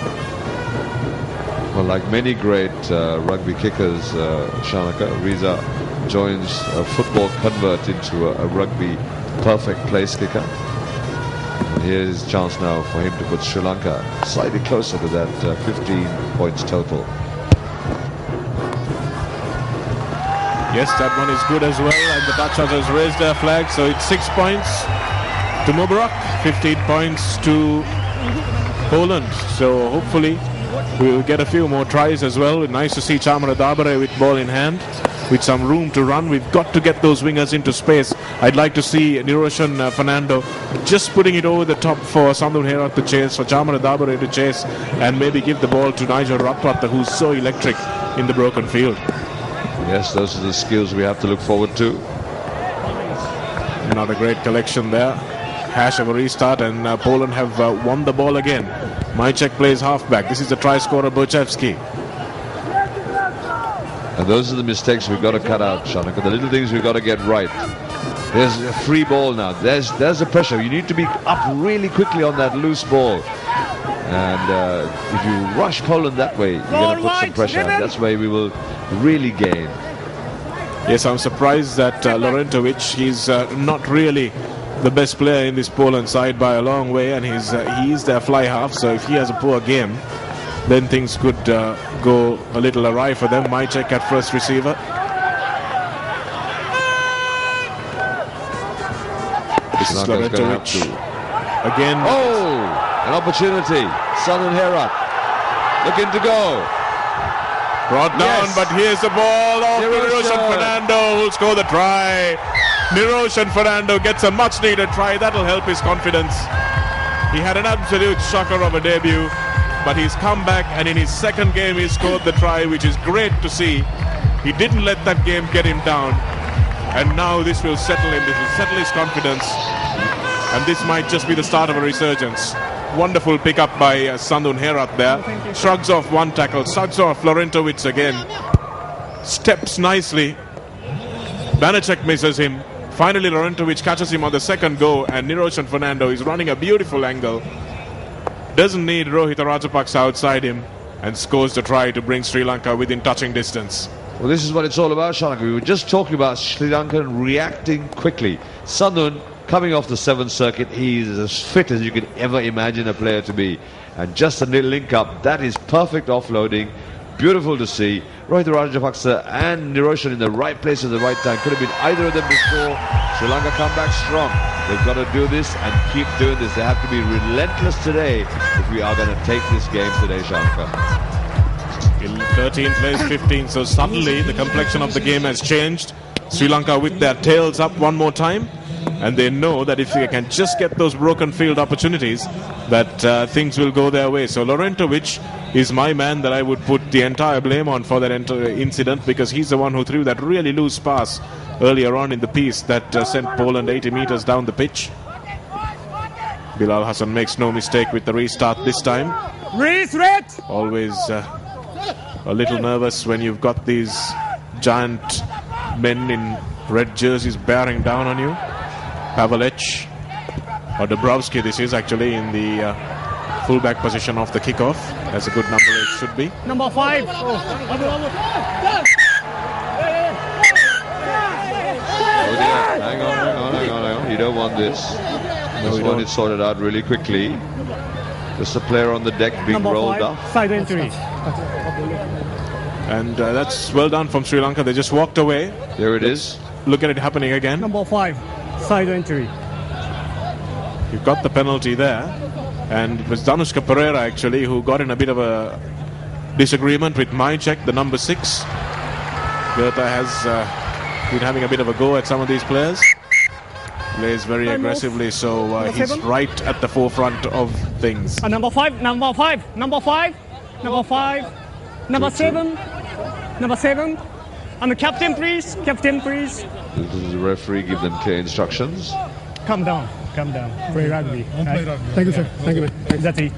Well, like many great rugby kickers, Shanaka, Riza joins a football convert into a rugby perfect place kicker. And here's a chance now for him to put Sri Lanka slightly closer to that 15 points total. Yes, that one is good as well, and the Dutch has raised their flag, so it's 6 points to Mubarak, 15 points to Poland. So hopefully we'll get a few more tries as well. Nice to see Chamara Dabare with ball in hand, with some room to run. We've got to get those wingers into space. I'd like to see Niroshan Fernando just putting it over the top for Sandhu Herat to chase, for Chamara Dabare to chase, and maybe give the ball to Nigel Ratwata, who's so electric in the broken field. Yes, those are the skills we have to look forward to. Not a great collection there. hash of a restart, and Poland have won the ball again. Mychek plays halfback. This is the try scorer, Bochevsky. And those are the mistakes we've got to cut out, Shanaka. The little things we've got to get right. There's a free ball now. There's the pressure. You need to be up really quickly on that loose ball. And if you rush Poland that way, you're going to put some pressure. And that's where we will really gain. Yes, I'm surprised that Laurentovic, he's not really the best player in this Poland side by a long way, and he is their fly half. So if he has a poor game, then things could go a little awry for them. Mychek at first receiver. This is Laurentovic again. Oh, an opportunity. Southern Herat looking to go. Brought down, yes. But here's the ball of Niroshan Fernando, who'll score the try. Niroshan Fernando gets a much-needed try. That'll help his confidence. He had an absolute shocker of a debut, but he's come back, and in his second game he scored the try, which is great to see. He didn't let that game get him down, and now this will settle him. This will settle his confidence, and this might just be the start of a resurgence. Wonderful pick up by Sandun Herat there. Shrugs off one tackle, shrugs off Laurentovic again. Steps nicely. Banachek misses him. Finally Laurentovic catches him on the second go, and Niroshan Fernando is running a beautiful angle. Doesn't need Rohit Rajapaksa outside him, and scores the try to bring Sri Lanka within touching distance. Well, this is what it's all about, Shanaka. We were just talking about Sri Lanka reacting quickly. Sandun, coming off the 7th circuit, he's as fit as you could ever imagine a player to be. And just a little link up, that is perfect offloading. Beautiful to see. Rohit Rajapaksa and Niroshan in the right place at the right time. Could have been either of them to score. Sri Lanka come back strong. They've got to do this and keep doing this. They have to be relentless today if we are going to take this game today, Shanka. 13 plays 15, so suddenly the complexion of the game has changed. Sri Lanka with their tails up one more time, and they know that if they can just get those broken field opportunities, that things will go their way. So Laurentovic is my man that I would put the entire blame on for that incident, because he's the one who threw that really loose pass earlier on in the piece that sent Poland 80 meters down the pitch. Bilal Hassan makes no mistake with the restart this time. Always a little nervous when you've got these giant men in red jerseys bearing down on you. Pavelec, or Dabrowski this is actually, in the fullback position of the kickoff. That's a good number, it should be. Number 5. Hang on. You don't want this. This one is sorted out really quickly. Just a player on the deck being rolled up. Side entry. And that's well done from Sri Lanka. They just walked away. There it is. Look at it happening again. Number 5. Side entry. You've got the penalty there. And it was Danushka Pereira actually who got in a bit of a disagreement with Mychek, the number 6. Goethe has been having a bit of a go at some of these players. Plays very aggressively, so he's right at the forefront of things. Number 5, number 5, number 5, number 5, number 7, number 7. And the captain, please. Captain, please. Does the referee give them clear instructions? Calm down. Calm down. Play rugby. Right? Thank you, sir. Thank you. That's it.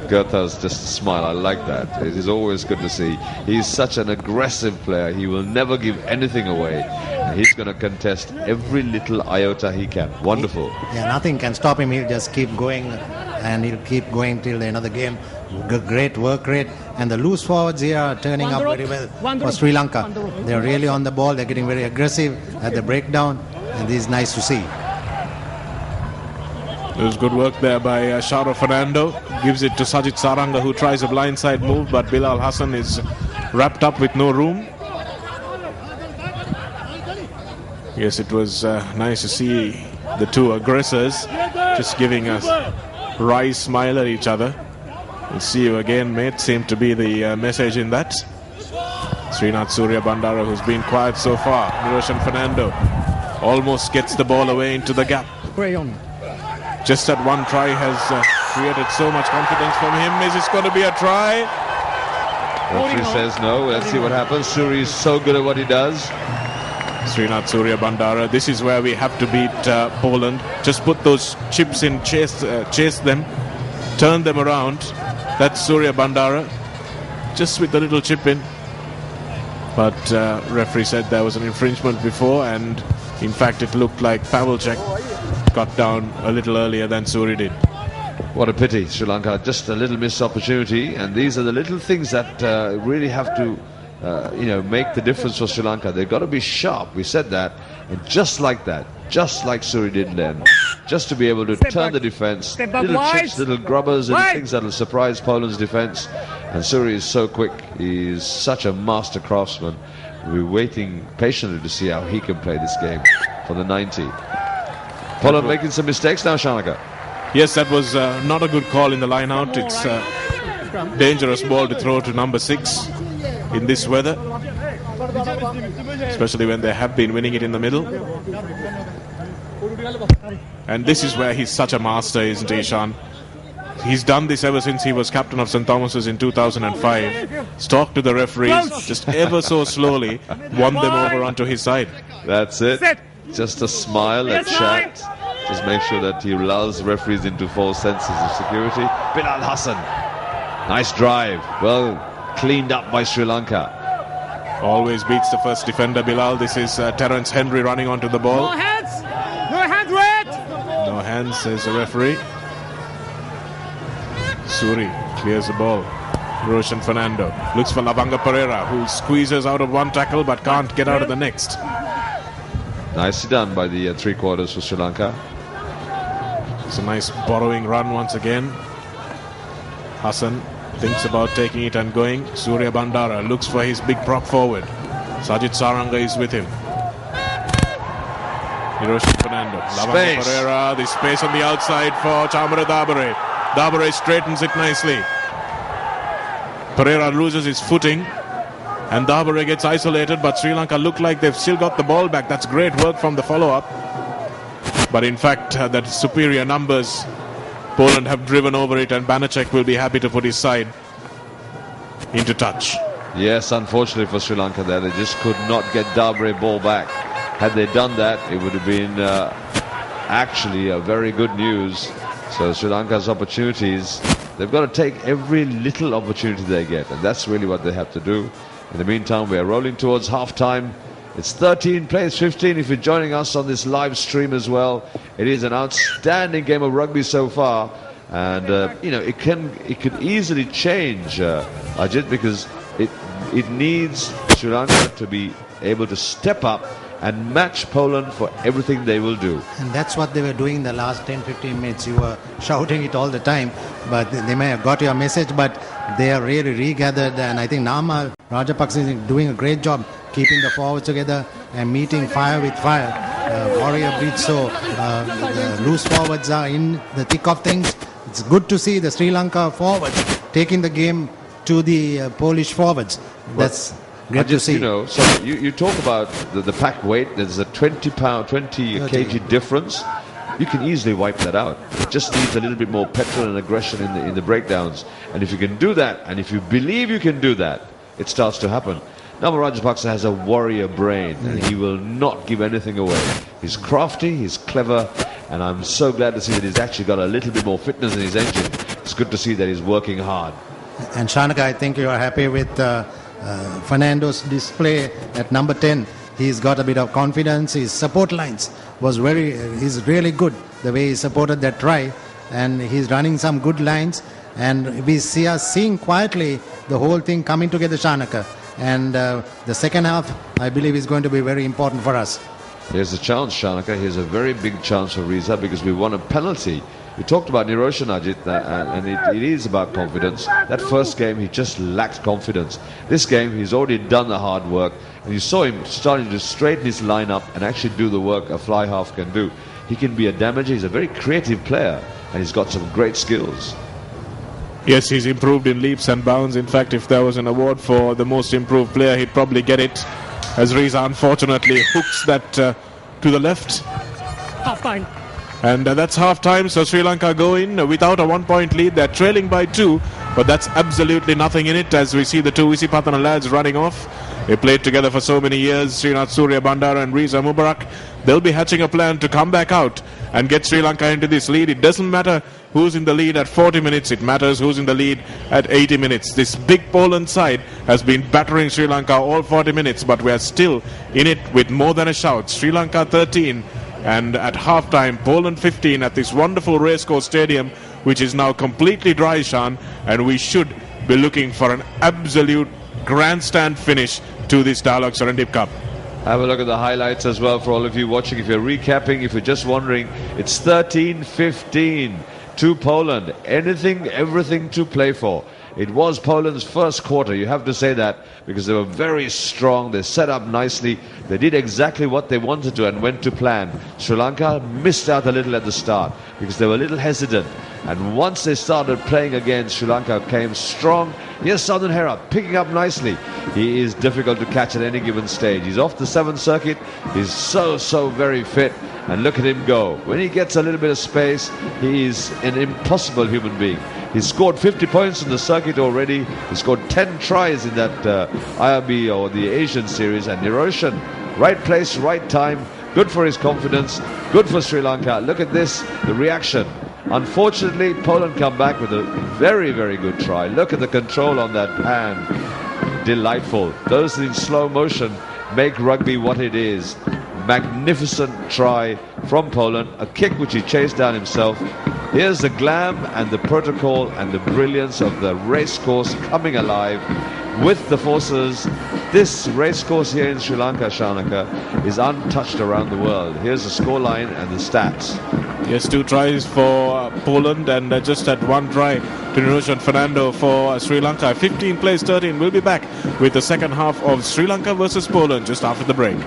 Goethe's just a smile. I like that. It is always good to see. He's such an aggressive player. He will never give anything away. And he's going to contest every little iota he can. Wonderful. Yeah, nothing can stop him. He'll just keep going, and he'll keep going till the end of the game. Great work rate, and the loose forwards here are turning up very well for Sri Lanka. They're really on the ball. They're getting very aggressive at the breakdown, and this is nice to see. It was good work there by Sharo Fernando. Gives it to Sajid Saranga, who tries a blindside move, but Bilal Hassan is wrapped up with no room. Yes, it was nice to see the two aggressors just giving a wry smile at each other. We'll see you again, mate, seemed to be the message in that. Srinath Surya Bandara, who's been quiet so far. Niroshan Fernando almost gets the ball away into the gap. Just that one try has created so much confidence from him. Is this going to be a try? Referee says no. Let's see what happens. Suri is so good at what he does. Srinath Surya Bandara. This is where we have to beat Poland. Just put those chips in, chase them, turn them around. That's Surya Bandara. Just with the little chip in. But referee said there was an infringement before, and in fact it looked like Pavlicek got down a little earlier than Suri did. What a pity, Sri Lanka. Just a little missed opportunity, and these are the little things that really have to make the difference for Sri Lanka. They've got to be sharp. We said that, and just like that, just like Suri did then, just to be able to turn the defense, little chips, little grubbers, and things that will surprise Poland's defense. And Suri is so quick. He's such a master craftsman. We're waiting patiently to see how he can play this game for the 90. Poland making some mistakes now, Shanaka. Yes, that was not a good call in the line out. It's a dangerous ball to throw to number 6 in this weather, especially when they have been winning it in the middle. And this is where he's such a master, isn't he, Sean? He's done this ever since he was captain of St. Thomas's in 2005. Talked to the referees, just ever so slowly, won them over onto his side. That's it. Just a smile, a chat. Just make sure that he lulls referees into false senses of security. Bilal Hassan. Nice drive. Well cleaned up by Sri Lanka. Always beats the first defender, Bilal. This is Terence Henry running onto the ball. No hands! No hands, red! No hands, says the referee. Suri clears the ball. Roshan Fernando looks for Lavanga Pereira, who squeezes out of one tackle but can't get out of the next. Nicely done by the three-quarters for Sri Lanka. It's a nice borrowing run once again. Hassan thinks about taking it and going. Surya Bandara looks for his big prop forward. Sajid Saranga is with him. Hiroshi Fernando. Lavanga Pereira, the space on the outside for Chamara Dabare. Dabare straightens it nicely. Pereira loses his footing and Dabare gets isolated, but Sri Lanka look like they've still got the ball back. That's great work from the follow-up. But in fact, that superior numbers, Poland have driven over it, and Banachek will be happy to put his side into touch. Yes, unfortunately for Sri Lanka there, they just could not get Dabare ball back. Had they done that, it would have been actually a very good news. So Sri Lanka's opportunities, they've got to take every little opportunity they get, and that's really what they have to do. In the meantime, we are rolling towards half-time. It's 13 plays 15 if you're joining us on this live stream as well. It is an outstanding game of rugby so far, and it could easily change, Ajit, because it needs Sri Lanka to be able to step up and match Poland for everything they will do. And that's what they were doing the last 10-15 minutes. You were shouting it all the time, but they may have got your message, but they are really regathered, and I think Nama Rajapaksa is doing a great job keeping the forwards together and meeting fire with fire. Warrior Bridge, so the loose forwards are in the thick of things. It's good to see the Sri Lanka forwards taking the game to the Polish forwards. That's great to see. So you talk about the pack weight. There's a 20 kg difference. You can easily wipe that out. It just needs a little bit more petrol and aggression in the breakdowns. And if you can do that, and if you believe you can do that, it starts to happen. Nama Rajapaksa has a warrior brain, and he will not give anything away. He's crafty, he's clever, and I'm so glad to see that he's actually got a little bit more fitness in his engine. It's good to see that he's working hard. And Shanaka, I think you are happy with Fernando's display at number 10. He's got a bit of confidence. His support lines was he's really good, the way he supported that try, and he's running some good lines, and we are seeing quietly the whole thing coming together, Shanaka. And the second half, I believe, is going to be very important for us. Here's a chance, Shanaka. Here's a very big chance for Riza, because we won a penalty. We talked about Niroshan, Ajit, and it is about confidence. That first game, he just lacked confidence. This game, he's already done the hard work, and you saw him starting to straighten his line up and actually do the work a fly half can do. He can be a damager. He's a very creative player, and he's got some great skills. Yes, he's improved in leaps and bounds. In fact, if there was an award for the most improved player, he'd probably get it, as Riza unfortunately hooks that to the left. Half time. And that's half time, so Sri Lanka go in without a 1-point lead. They're trailing by 2, but that's absolutely nothing in it, as we see the two Isipatana lads running off. They played together for so many years, Srinath Surya Bandara and Riza Mubarak. They'll be hatching a plan to come back out and get Sri Lanka into this lead. It doesn't matter who's in the lead at 40 minutes. It matters who's in the lead at 80 minutes. This big Poland side has been battering Sri Lanka all 40 minutes, but we are still in it with more than a shout. Sri Lanka 13 and at halftime Poland 15 at this wonderful racecourse stadium, which is now completely dry, Sean, and we should be looking for an absolute grandstand finish to this Dialog Serendib Cup. Have a look at the highlights as well for all of you watching. If you're recapping, if you're just wondering, it's 13-15 to Poland. Anything, everything to play for. It was Poland's first quarter, you have to say that, because they were very strong, they set up nicely, they did exactly what they wanted to and went to plan. Sri Lanka missed out a little at the start because they were a little hesitant, and once they started playing again, Sri Lanka came strong. Here's Southern Hera picking up nicely. He is difficult to catch at any given stage. He's off the 7th circuit, he's so very fit, and look at him go. When he gets a little bit of space, he is an impossible human being. He's scored 50 points in the circuit already. He scored 10 tries in that IRB or the Asian series. And Niroshan, right place, right time. Good for his confidence. Good for Sri Lanka. Look at this, the reaction. Unfortunately, Poland come back with a very good try. Look at the control on that hand. Delightful. Those in slow motion make rugby what it is. Magnificent try from Poland. A kick which he chased down himself. Here's the glam and the protocol and the brilliance of the racecourse coming alive with the forces. This racecourse here in Sri Lanka, Shanaka, is untouched around the world. Here's the scoreline and the stats. Yes, 2 tries for Poland and just at 1 try to Niroshan Fernando for Sri Lanka. 15 plays 13. We'll be back with the second half of Sri Lanka versus Poland just after the break.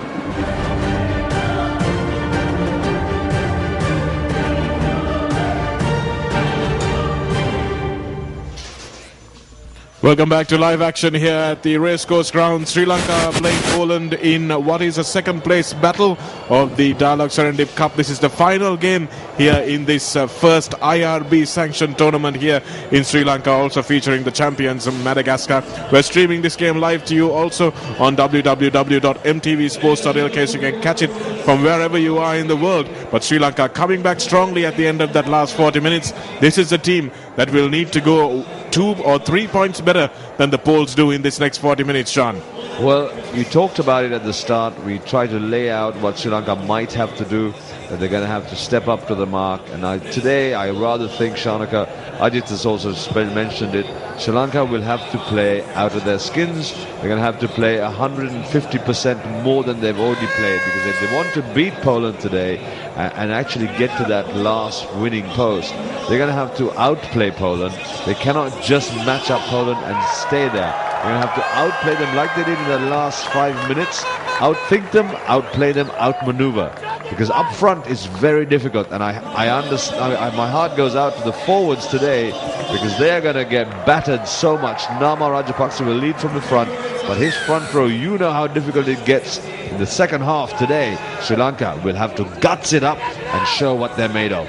Welcome back to live action here at the Racecourse Ground. Sri Lanka playing Poland in what is a second place battle of the Dialog Serendib Cup. This is the final game here in this first IRB sanctioned tournament here in Sri Lanka, also featuring the champions of Madagascar. We're streaming this game live to you also on www.mtvsports.lk, so you can catch it from wherever you are in the world. But Sri Lanka coming back strongly at the end of that last 40 minutes. This is a team that will need to go 2 or 3 points better than the Poles do in this next 40 minutes, Sean. Well, you talked about it at the start. We tried to lay out what Sri Lanka might have to do, that they're going to have to step up to the mark. And today, I rather think, Shanaka, Ajit has also mentioned it, Sri Lanka will have to play out of their skins. They're going to have to play 150% more than they've already played, because if they want to beat Poland today and actually get to that last winning post, they're going to have to outplay Poland. They cannot just match up Poland and stay there. They're going to have to outplay them like they did in the last 5 minutes, outthink them, outplay them, outmaneuver. Because up front is very difficult, and I understand. My heart goes out to the forwards today, because they are going to get battered so much. Nama Rajapaksa will lead from the front, but his front row, you know how difficult it gets in the second half today. Sri Lanka will have to guts it up and show what they're made of.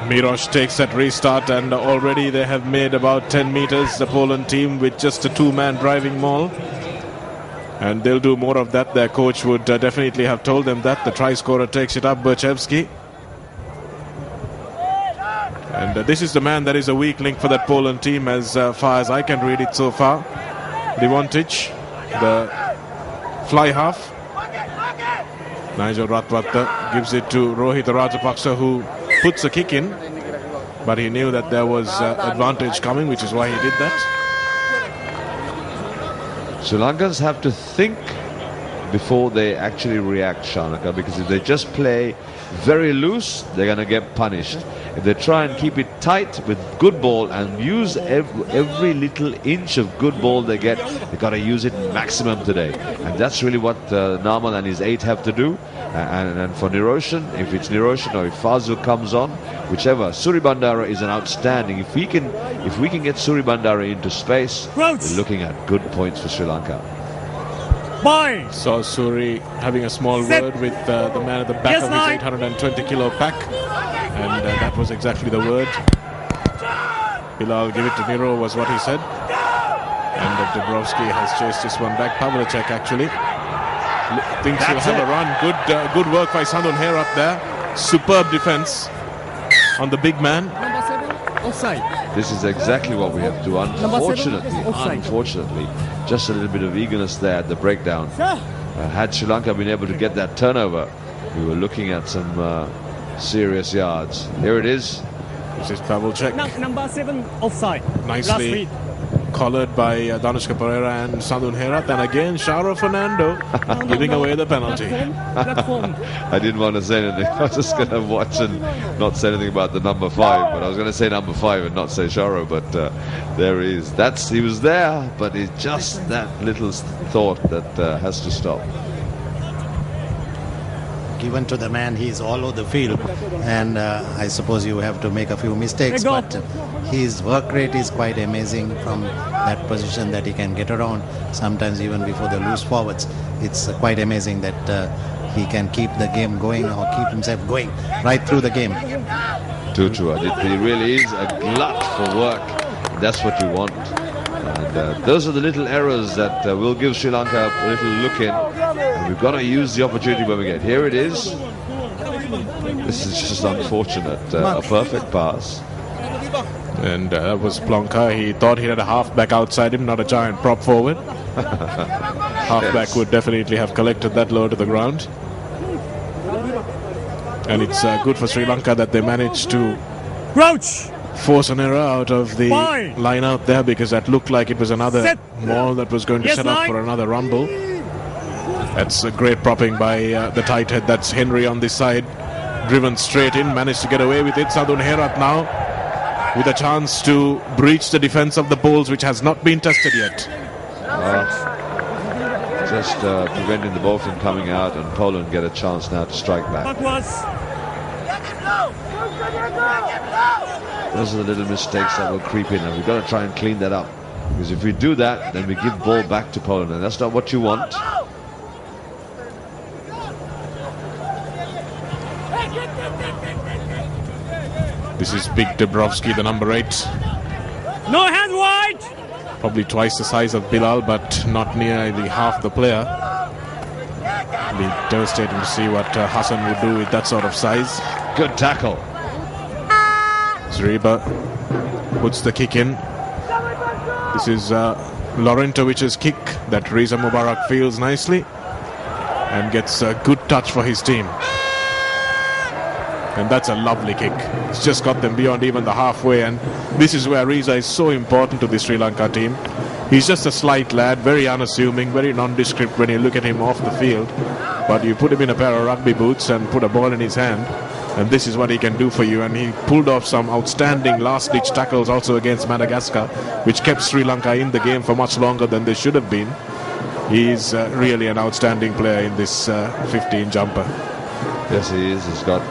Mirosh takes that restart, and already they have made about 10 meters, the Poland team, with just a 2-man driving maul. And they'll do more of that. Their coach would definitely have told them that. The try scorer takes it up, Berchevsky. And this is the man that is a weak link for that Poland team, as far as I can read it so far. Livontic, the fly half. Nigel Ratwatta gives it to Rohit Rajapaksa, who puts a kick in. But he knew that there was advantage coming, which is why he did that. Sri Lankans have to think before they actually react, Shanaka, because if they just play very loose, they're going to get punished. If they try and keep it tight with good ball and use every little inch of good ball they get, they've got to use it maximum today. And that's really what Naman and his 8 have to do. And for Niroshan, if it's Niroshan or if Fazul comes on, whichever, Suri Bandara is an outstanding. If we can get Suri Bandara into space, we're looking at good points for Sri Lanka. Bye. Saw Suri having a small word with the man at the back of his 820 kilo pack, and that was exactly the word. Bilal, give it to Niro, was what he said. And Dubrovsky has chased this one back. Pavlicek actually thinks he'll have a run. Good work by Sandon Herat there. Superb defense on the big man. Number 7, offside. This is exactly what we have to. Unfortunately, just a little bit of eagerness there at the breakdown. Had Sri Lanka been able to get that turnover, we were looking at some serious yards. Here it is. This is Pavlicek. Number 7, offside. Nicely collared by Danushka Pereira and Sandun Herat. And again, Sharo Fernando giving away the penalty. Platform. I didn't want to say anything. I was just going to watch and not say anything about the number 5. But I was going to say number 5 and not say Sharo. But there he is. He was there, but it's just that little thought that has to stop. Given to the man, he's all over the field, and I suppose you have to make a few mistakes, but his work rate is quite amazing from that position that he can get around, sometimes even before the loose forwards. It's quite amazing that he can keep the game going or keep himself going right through the game. Too true. He really is a glut for work. That's what you want. And those are the little errors that will give Sri Lanka a little look in. And we've got to use the opportunity when we get. Here it is. This is just unfortunate. A perfect pass. And that was Plonka. He thought he had a halfback outside him, not a giant prop forward. Halfback would definitely have collected that low to the ground. And it's good for Sri Lanka that they managed to force an error out of the line out there, because that looked like it was another maul that was going to set up for another rumble. That's a great propping by the tight head. That's Henry on this side, driven straight in, managed to get away with it. Sadun Herat now with a chance to breach the defense of the Poles, which has not been tested yet. Just preventing the ball from coming out, and Poland get a chance now to strike back. Those are the little mistakes that will creep in, and we've got to try and clean that up, because if we do that, then we give ball back to Poland, and that's not what you want. This is big Dubrovsky, the number 8. No hand wide. Probably twice the size of Bilal, but not nearly half the player. It'll be devastating to see what Hassan would do with that sort of size. Good tackle. Zriba puts the kick in. This is Laurentovic's kick that Riza Mubarak feels nicely and gets a good touch for his team. And that's a lovely kick. It's just got them beyond even the halfway, and this is where Riza is so important to the Sri Lanka team. He's just a slight lad, very unassuming, very nondescript when you look at him off the field. But you put him in a pair of rugby boots and put a ball in his hand, and this is what he can do for you. And he pulled off some outstanding last-ditch tackles also against Madagascar, which kept Sri Lanka in the game for much longer than they should have been. He's really an outstanding player in this 15 jumper. Yes, he is. He's got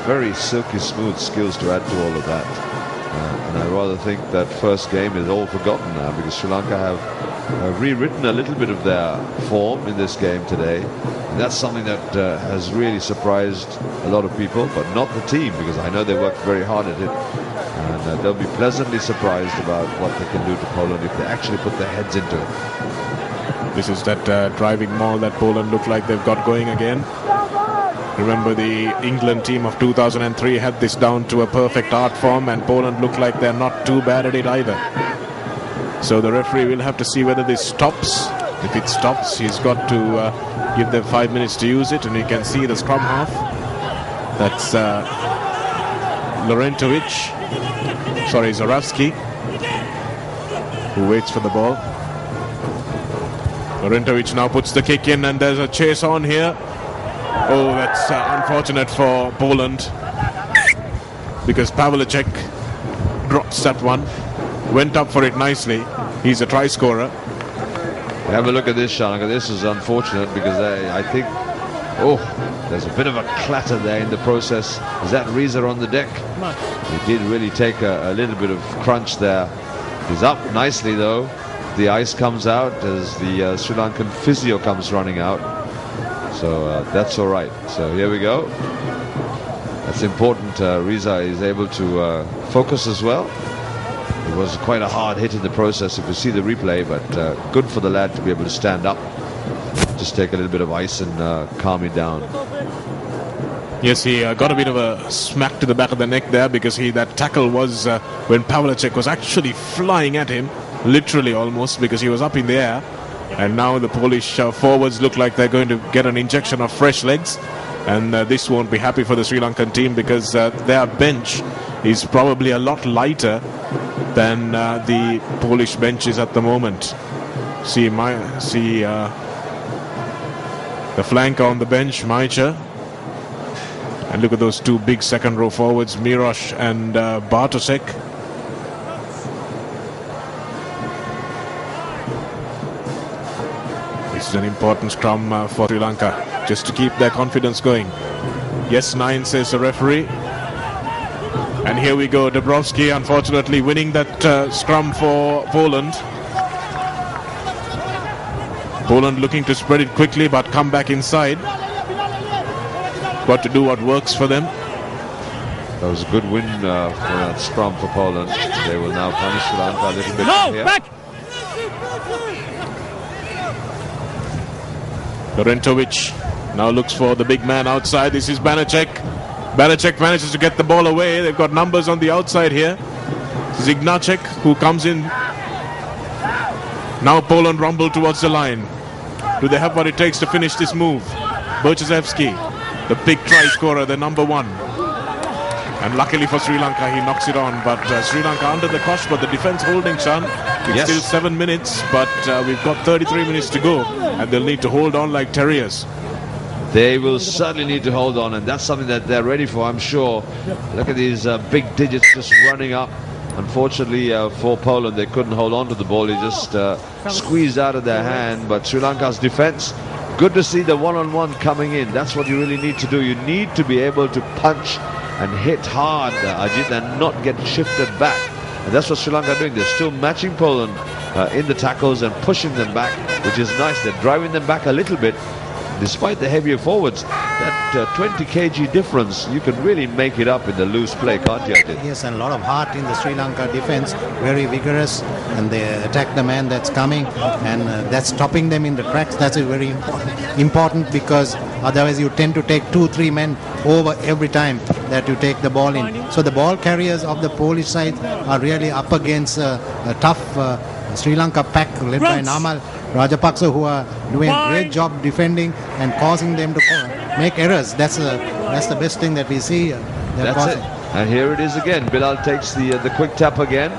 very silky smooth skills to add to all of that. And I rather think that first game is all forgotten now, because Sri Lanka have rewritten a little bit of their form in this game today. And that's something that has really surprised a lot of people, but not the team, because I know they worked very hard at it. And they'll be pleasantly surprised about what they can do to Poland if they actually put their heads into it. This is that driving maul that Poland look like they've got going again. Remember, the England team of 2003 had this down to a perfect art form, and Poland look like they're not too bad at it either. So the referee will have to see whether this stops. If it stops, he's got to give them 5 minutes to use it, and you can see the scrum half. That's Zoravsky, who waits for the ball. Laurentovic now puts the kick in, and there's a chase on here. Oh, that's unfortunate for Poland, because Pavlicek drops that one, went up for it nicely. He's a try scorer. Have a look at this, Shanaka. This is unfortunate, because I think, there's a bit of a clatter there in the process. Is that Riza on the deck? He did really take a little bit of crunch there. He's up nicely though. The ice comes out as the Sri Lankan physio comes running out. So that's all right. So here we go. That's important. Riza is able to focus as well. It was quite a hard hit in the process if you see the replay, but good for the lad to be able to stand up, just take a little bit of ice and calm it down. Yes, he got a bit of a smack to the back of the neck there, because that tackle was when Pavlicek was actually flying at him, literally almost, because he was up in the air. And now the Polish forwards look like they're going to get an injection of fresh legs, and this won't be happy for the Sri Lankan team, because their bench is probably a lot lighter than the Polish bench is at the moment. See the flanker on the bench, Majcha. And look at those two big second row forwards, Mirosh and Bartosek. This is an important scrum for Sri Lanka, just to keep their confidence going. Yes, 9, says the referee. And here we go, Dabrowski unfortunately winning that scrum for Poland. Poland looking to spread it quickly but come back inside. Got to do what works for them. That was a good win for that scrum for Poland. They will now punish Sri Lanka a little bit No, here. back! Lorentovic now looks for the big man outside. This is Banacek. Banacek manages to get the ball away. They've got numbers on the outside here. This is Ignacek who comes in. Now Poland rumble towards the line. Do they have what it takes to finish this move? Berchazevsky, the big try scorer, the number 1. And luckily for Sri Lanka, he knocks it on. But Sri Lanka under the cosh, but the defense holding, Sean. It's Yes. still 7 minutes, but we've got 33 minutes to go. And they'll need to hold on like terriers. They will certainly need to hold on, and that's something that they're ready for, I'm sure. Look at these big digits just running up. Unfortunately for Poland, they couldn't hold on to the ball. It just squeezed out of their hand. But Sri Lanka's defense, good to see the one-on-one coming in. That's what you really need to do. You need to be able to punch and hit hard, Ajit, and not get shifted back. And that's what Sri Lanka are doing. They're still matching Poland in the tackles and pushing them back, which is nice. They're driving them back a little bit. Despite the heavier forwards, that 20 kg difference, you can really make it up in the loose play, can't you, Ajit? Yes, and a lot of heart in the Sri Lanka defense, very vigorous, and they attack the man that's coming, and that's stopping them in the tracks. That's very important, because otherwise you tend to take 2-3 men over every time that you take the ball in. So the ball carriers of the Polish side are really up against a tough Sri Lanka pack led by Namal Rajapaksa, who are doing a great job defending and causing them to make errors. That's the best thing that we see. That's it. And here it is again. Bilal takes the quick tap again.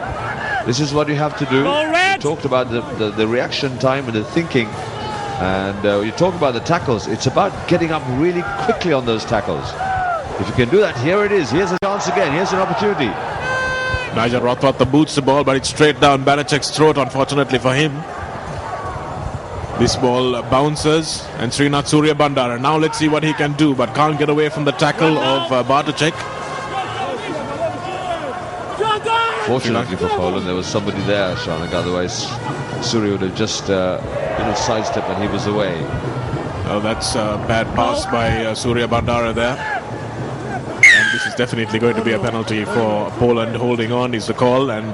This is what you have to do. You talked about the reaction time and the thinking, and you talk about the tackles. It's about getting up really quickly on those tackles. If you can do that, here it is. Here's a chance again. Here's an opportunity. Nigel Rothwatha boots the ball, but it's straight down Banacek's throat, unfortunately for him. This ball bounces, and Srinath Surya Bandara. Now let's see what he can do, but can't get away from the tackle of Bartosek. Fortunately for Poland, there was somebody there, Shanak. Otherwise, Surya would have just sidestepped and he was away. Oh, that's a bad pass by Surya Bandara there. And this is definitely going to be a penalty for Poland. Holding on is the call, and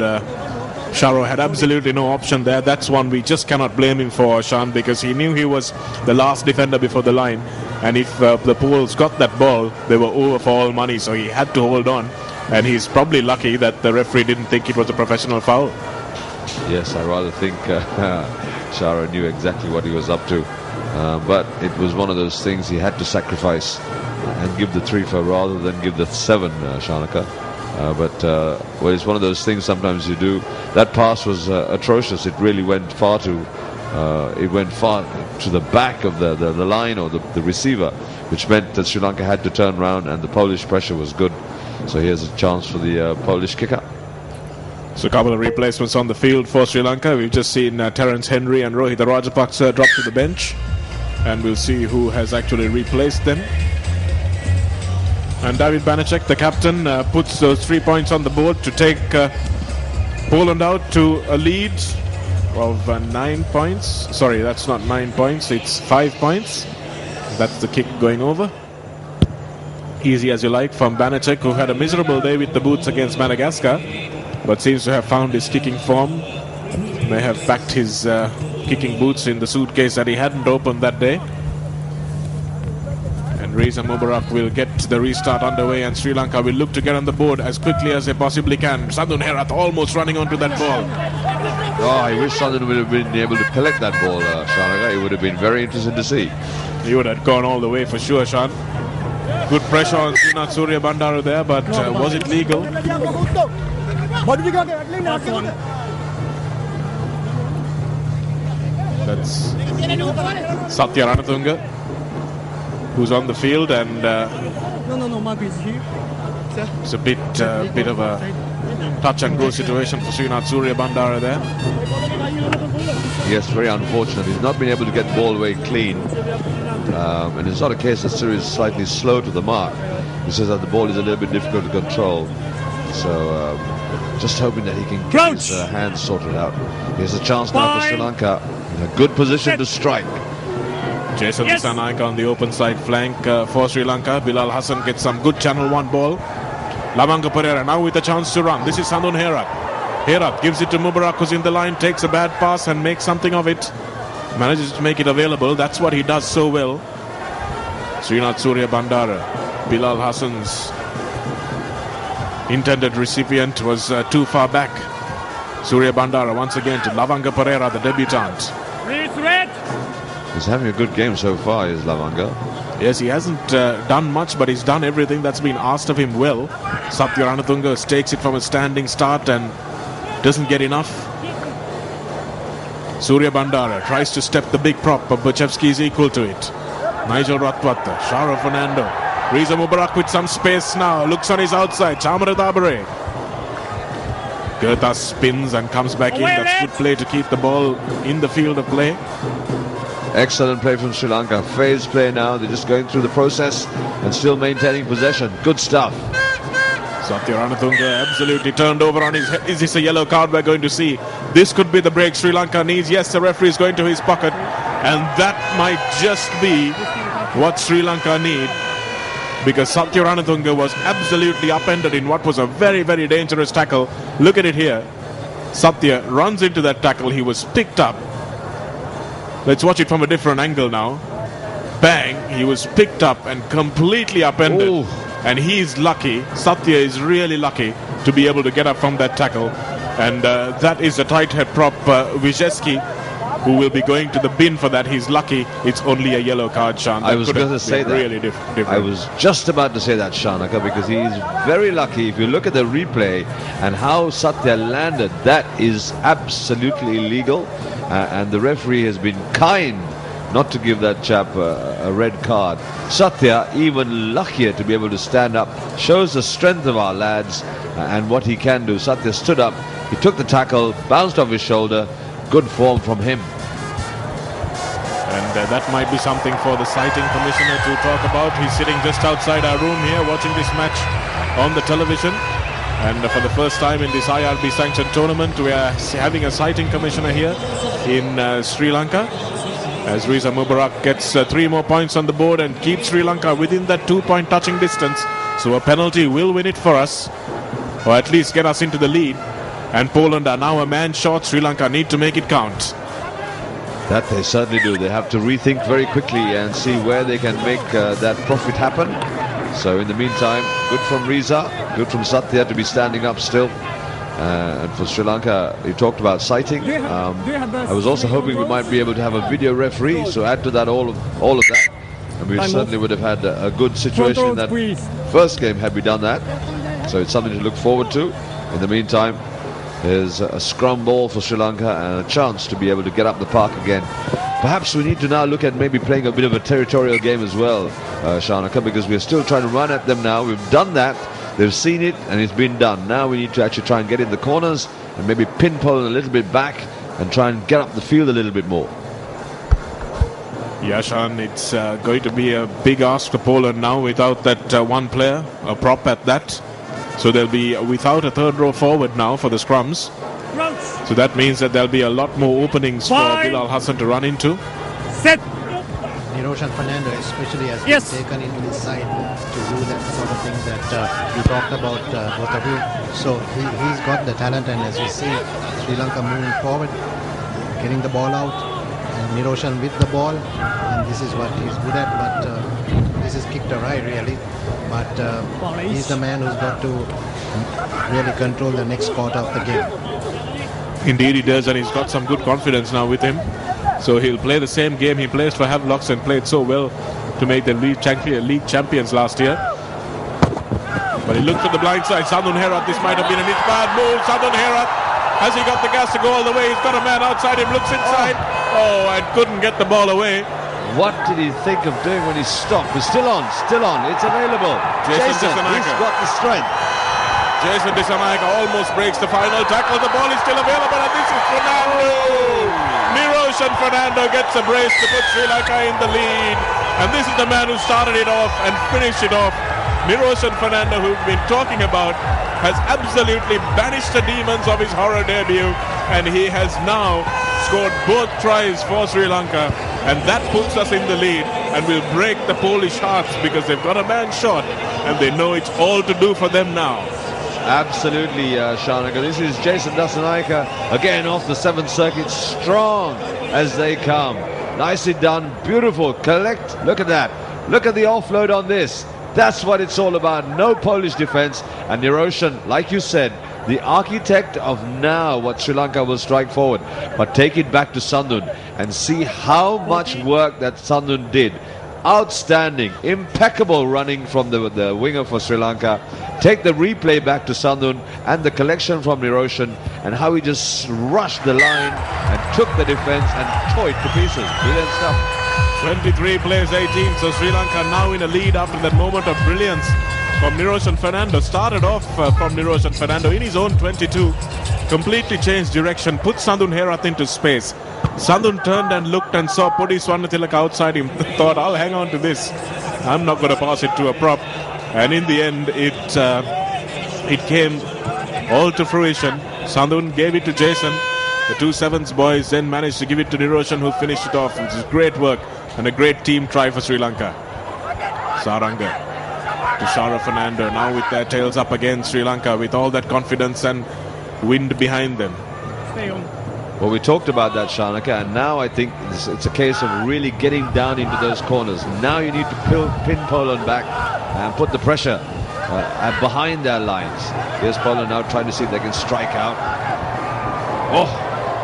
Sharo had absolutely no option there. That's one we just cannot blame him for, Shan, because he knew he was the last defender before the line, and if the Poles got that ball, they were over for all money, so he had to hold on, and he's probably lucky that the referee didn't think it was a professional foul. Yes, I rather think Sharo knew exactly what he was up to, but it was one of those things he had to sacrifice and give the 3 for rather than give the 7, Shanaka. But it's one of those things sometimes you do. That pass was atrocious. It really went far to the back of the line or the receiver, which meant that Sri Lanka had to turn around, and the Polish pressure was good. So here's a chance for the Polish kicker. So a couple of replacements on the field for Sri Lanka. We've just seen Terence Henry and Rohit Rajapaksa drop to the bench, and we'll see who has actually replaced them. And David Banacek, the captain, puts those 3 points on the board to take Poland out to a lead of 9 points. Sorry, that's not 9 points, it's 5 points. That's the kick going over. Easy as you like from Banacek, who had a miserable day with the boots against Madagascar. but seems to have found his kicking form. May have packed his kicking boots in the suitcase that he hadn't opened that day. And Reza Mubarak will get the restart underway, and Sri Lanka will look to get on the board as quickly as they possibly can. Sandun Herath almost running onto that ball. Oh, I wish Sandun would have been able to collect that ball, Shanaka. It would have been very interesting to see. He would have gone all the way for sure, Shan. Good pressure on Srinath Surya Bandara there, but was it legal? That's Satya Ranatunga, who's on the field, and it's a bit of a touch and go situation for Srinath Surya Bandara there. Yes, very unfortunate. He's not been able to get the ball away clean. And it's not a case that Surya is slightly slow to the mark. He says that the ball is a little bit difficult to control. So just hoping that he can get his hands sorted out. Here's a chance now for Sri Lanka. In a good position to strike. Jason Disanaika on the open side flank for Sri Lanka. Bilal Hassan gets some good channel 1 ball. Lavanga Pereira now with a chance to run. This is Sandun Herath. Herath gives it to Mubarak, who's in the line, takes a bad pass and makes something of it. Manages to make it available. That's what he does so well. Srinath Surya Bandara. Bilal Hassan's intended recipient was too far back. Surya Bandara once again to Lavanga Pereira, the debutant. He's having a good game so far, is Lavanga. Yes, he hasn't done much, but he's done everything that's been asked of him well. Satya Ranatunga takes it from a standing start and doesn't get enough. Surya Bandara tries to step the big prop, but Bachevsky is equal to it. Nigel Ratwata, Shara Fernando. Reza Mubarak with some space now. Looks on his outside. Chamara Dabare. Gerta spins and comes back in. That's good play to keep the ball in the field of play. Excellent play from Sri Lanka. Phase play now. They're just going through the process and still maintaining possession. Good stuff. Satya Ranatunga absolutely turned over on his head. Is this a yellow card we're going to see? This could be the break Sri Lanka needs. Yes, the referee is going to his pocket. And that might just be what Sri Lanka need. Because Satya Ranatunga was absolutely upended in what was a very, very dangerous tackle. Look at it here. Satya runs into that tackle. He was picked up. Let's watch it from a different angle now. Bang! He was picked up and completely upended. Ooh. And he's lucky. Satya is really lucky to be able to get up from that tackle. And that is a tight head prop, Wyszewski, who will be going to the bin for that. He's lucky it's only a yellow card, Shan. I was going to say that. Really different. I was just about to say that, Shanaka, because he's very lucky. If you look at the replay and how Satya landed, that is absolutely illegal. And the referee has been kind not to give that chap a red card. Satya, even luckier to be able to stand up, shows the strength of our lads and what he can do. Satya stood up, he took the tackle, bounced off his shoulder. Good form from him. And that might be something for the sighting commissioner to talk about. He's sitting just outside our room here watching this match on the television. And for the first time in this IRB sanctioned tournament, we are having a sighting commissioner here in Sri Lanka. As Reza Mubarak gets 3 more points on the board and keeps Sri Lanka within that 2-point touching distance. So a penalty will win it for us, or at least get us into the lead. And Poland are now a man short. Sri Lanka need to make it count. That they certainly do. They have to rethink very quickly and see where they can make that profit happen. So in the meantime, good from Reza, good from Satya to be standing up still. And for Sri Lanka, you talked about sighting. I was also hoping we might be able to have a video referee, so add to that all of that. And we certainly would have had a good situation in that first game had we done that. So it's something to look forward to. In the meantime, there's a scrum ball for Sri Lanka and a chance to be able to get up the park again. Perhaps we need to now look at maybe playing a bit of a territorial game as well, Shanaka, because we're still trying to run at them now. We've done that. They've seen it and it's been done. Now we need to actually try and get in the corners and maybe pin Poland a little bit back and try and get up the field a little bit more. Yeah, Shan, it's going to be a big ask for Poland now without that one player, a prop at that. So they'll be without a third row forward now for the scrums. So that means that there'll be a lot more openings for Bilal Hassan to run into. Set. Niroshan Fernando especially has Yes. been taken into his side to do that sort of thing that you talked about, both of you. So he's got the talent, and as you see, Sri Lanka moving forward, getting the ball out, and Niroshan with the ball, and this is what he's good at, but this is kicked awry really. But he's the man who's got to really control the next quarter of the game. Indeed he does, and he's got some good confidence now with him. So he'll play the same game he plays for Havelocks and played so well to make the league champions last year. But he looked at the blind side. Sandun Herat, this might have been a bad move. Sandun Herat, has he got the gas to go all the way? He's got a man outside him, looks inside. Oh, and couldn't get the ball away. What did he think of doing when he stopped? It's still on. It's available. Jason, he's got the strength. Jason Dissanayake almost breaks the final tackle. The ball is still available, and this is Fernando. Niroshan Fernando gets a brace to put Sri Lanka in the lead. And this is the man who started it off and finished it off. Niroshan Fernando, who we've been talking about, has absolutely banished the demons of his horror debut, and he has now scored both tries for Sri Lanka, and that puts us in the lead and will break the Polish hearts because they've got a man short and they know it's all to do for them now. Absolutely, Shanaka. This is Jason Dissanayake again off the 7th circuit, strong as they come. Nicely done, beautiful. Collect. Look at that. Look at the offload on this. That's what it's all about. No Polish defense. And Niroshan, like you said, the architect of now what Sri Lanka will strike forward. But take it back to Sandun and see how much work that Sandun did. Outstanding, impeccable running from the winger for Sri Lanka. Take the replay back to Sandun and the collection from Niroshan and how he just rushed the line and took the defense and tore it to pieces. Brilliant stuff. 23 plays 18, so Sri Lanka now in a lead after that moment of brilliance from Niroshan Fernando. Started off from Niroshan Fernando in his own 22, completely changed direction, put Sandun Herat into space. Sandun turned and looked and saw Pudi Swarnatilaka outside him, thought, I'll hang on to this, I'm not going to pass it to a prop. And in the end it came all to fruition. Sandun gave it to Jason. The 2 sevens boys then managed to give it to Niroshan, who finished it off, which is great work and a great team try for Sri Lanka. Saranga to Shara Fernando, now with their tails up again, Sri Lanka with all that confidence and wind behind them. Stay on. Well, we talked about that, Shanaka, and now I think it's a case of really getting down into those corners. Now you need to pin Poland back and put the pressure behind their lines. Here's Poland now trying to see if they can strike out. Oh,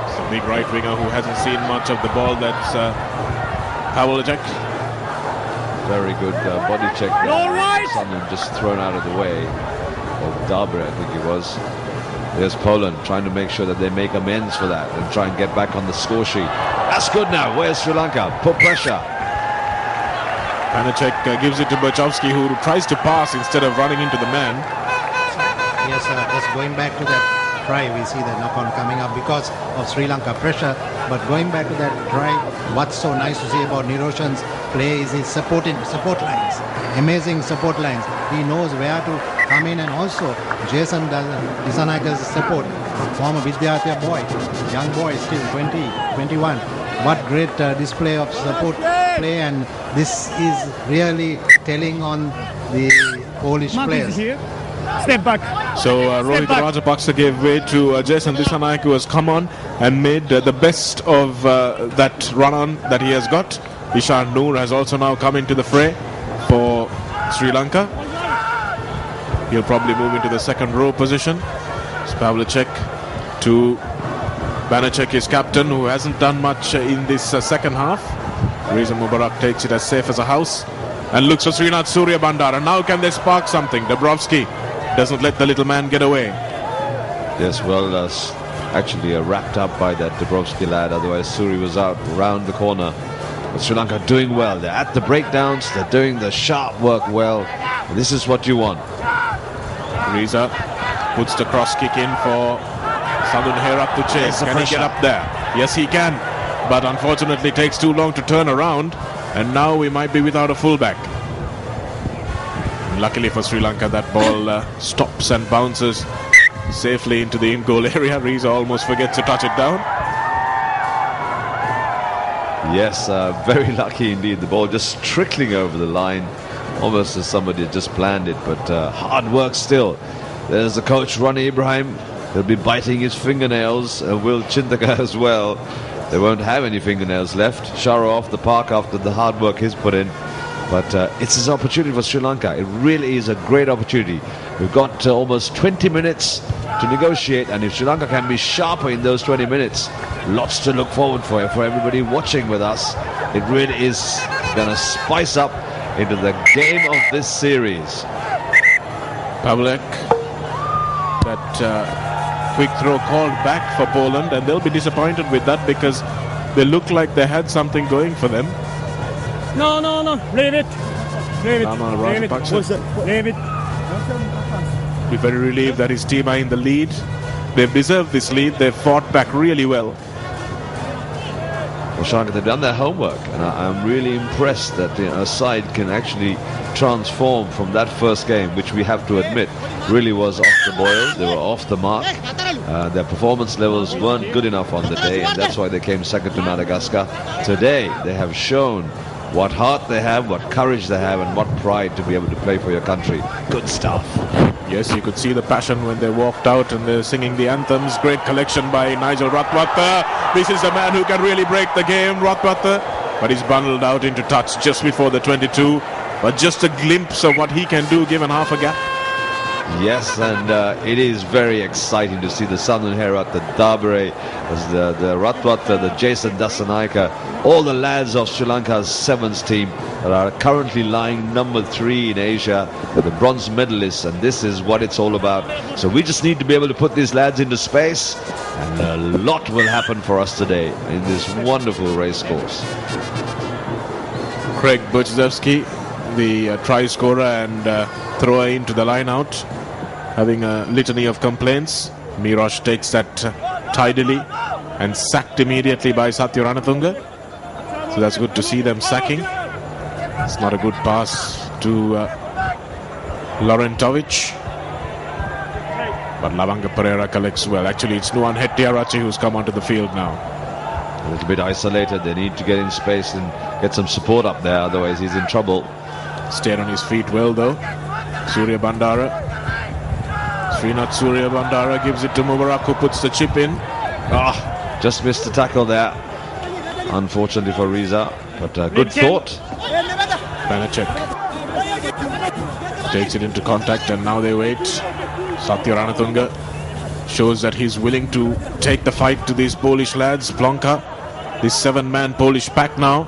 it's a big right winger who hasn't seen much of the ball. That's Pavlicek. Very good body check there. All right. Something just thrown out of the way. Of Dabre, I think it was. There's Poland trying to make sure that they make amends for that and try and get back on the score sheet. That's good now. Where's Sri Lanka? Put pressure. Panacek gives it to Berchovsky, who tries to pass instead of running into the man. Yes, just going back to that try, we see the knock-on coming up because of Sri Lanka pressure. But going back to that try, what's so nice to see about Niroshan's play is his support lines. Amazing support lines. He knows where to come in, and also Jason Disanayake's support. Former Vidyarthya boy, young boy, still 20, 21. What great display of support play, and this is really telling on the Polish players. Here. Step back. So Rohit Rajapaksa gave way to Jason Dissanayake, who has come on and made the best of that run-on that he has got. Ishan Noor has also now come into the fray for Sri Lanka. He'll probably move into the second row position. It's Pavlicek to Banachek, his captain, who hasn't done much in this second half. Reza Mubarak takes it as safe as a house and looks for Srinath Surya Bandara. Now can they spark something? Dabrowski doesn't let the little man get away. Yes, well, actually wrapped up by that Dabrowski lad. Otherwise, Suri was out round the corner. But Sri Lanka doing well. They're at the breakdowns. They're doing the sharp work well. And this is what you want. Reza puts the cross kick in for Sandun Herat to chase. Can he get up there? Yes, he can. But unfortunately, it takes too long to turn around. And now we might be without a fullback. Luckily for Sri Lanka, that ball stops and bounces safely into the in-goal area. Reza almost forgets to touch it down. Yes, very lucky indeed. The ball just trickling over the line, almost as somebody had just planned it, but hard work still. There's the coach, Ronnie Ibrahim. He'll be biting his fingernails, Will Chintaka as well. They won't have any fingernails left. Sharo off the park after the hard work he's put in. But it's his opportunity for Sri Lanka. It really is a great opportunity. We've got almost 20 minutes to negotiate, and if Sri Lanka can be sharper in those 20 minutes, lots to look forward for everybody watching with us. It really is going to spice up into the game of this series. Pavlek, that quick throw called back for Poland, and they'll be disappointed with that because they look like they had something going for them. No, leave it. Leave it. Leave it. Leave it. Be very relieved that his team are in the lead. They've deserved this lead. They've fought back really well. Well, Shanka, they've done their homework, and I'm really impressed that a side can actually transform from that first game, which we have to admit really was off the boil. They were off the mark. Their performance levels weren't good enough on the day, and that's why they came second to Madagascar. Today, they have shown what heart they have, what courage they have, and what pride to be able to play for your country. Good stuff. Yes, you could see the passion when they walked out and they're singing the anthems. Great collection by Nigel Ratwater. This is a man who can really break the game, Ratwater. But he's bundled out into touch just before the 22. But just a glimpse of what he can do given half a gap. Yes, and it is very exciting to see the Southern Herat, the Dabere, the Ratwata, the Jason Dasanaika, all the lads of Sri Lanka's sevens team that are currently lying number 3 in Asia, the bronze medalists, and this is what it's all about. So we just need to be able to put these lads into space, and a lot will happen for us today in this wonderful race course. Craig Burchzewski, the try scorer and thrower into the line out, having a litany of complaints. Mirosh takes that tidily and sacked immediately by Satya Ranatunga. So that's good to see them sacking. It's not a good pass to Laurentovic. But Lavanga Pereira collects well. Actually, it's Nuan Hettiarachi who's come onto the field now. A little bit isolated. They need to get in space and get some support up there, otherwise he's in trouble. Stayed on his feet well though. Surya Bandara. Srinath Surya Bandara gives it to Mubarak, who puts the chip in. Just missed the tackle there, unfortunately for Riza, but good thought. Banachek takes it into contact, and now they wait. Satya Ranatunga shows that he's willing to take the fight to these Polish lads. Plonka, this 7-man Polish pack now,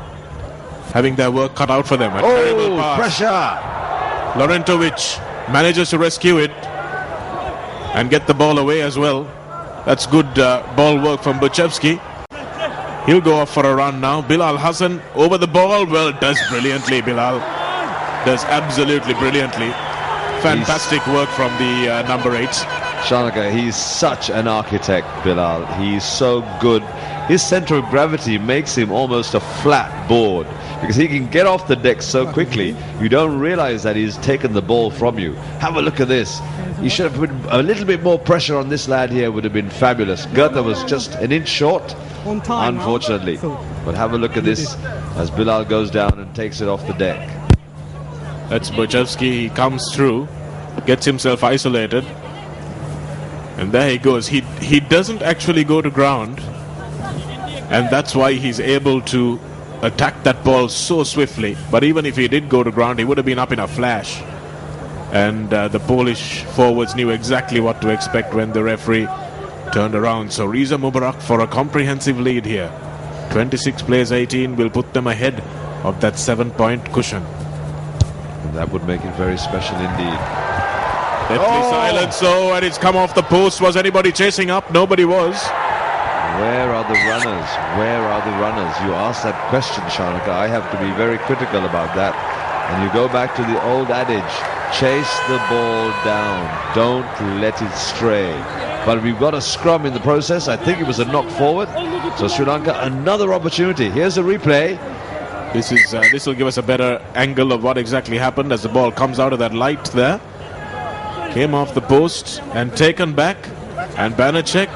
having their work cut out for them. A terrible pass. Pressure! Laurentovic manages to rescue it and get the ball away as well. That's good ball work from Buchevsky. He'll go off for a run now. Bilal Hassan over the ball. Well, does brilliantly, Bilal. Does absolutely brilliantly. Fantastic work from the number 8. Shanaka, he's such an architect, Bilal. He's so good. His center of gravity makes him almost a flat board, because he can get off the deck so quickly, you don't realize that he's taken the ball from you. Have a look at this. He should have put a little bit more pressure on this lad here, would have been fabulous. Gurtha was just an inch short, unfortunately. But have a look at this as Bilal goes down and takes it off the deck. That's Buchevsky. He comes through, gets himself isolated, and there he goes. He doesn't actually go to ground, and that's why he's able to attack that ball so swiftly. But even if he did go to ground, he would have been up in a flash. And the Polish forwards knew exactly what to expect when the referee turned around. So Riza Mubarak for a comprehensive lead here. 26 plays 18 will put them ahead of that 7-point cushion. And that would make it very special indeed. Deathly silence, and it's come off the post. Was anybody chasing up? Nobody was. Where are the runners? Where are the runners? You asked that question, Shanaka. I have to be very critical about that. And you go back to the old adage, chase the ball down, don't let it stray. But we've got a scrum in the process. I think it was a knock forward. So Sri Lanka, another opportunity. Here's a replay. This will give us a better angle of what exactly happened as the ball comes out of that light there. Came off the post and taken back, and Banachek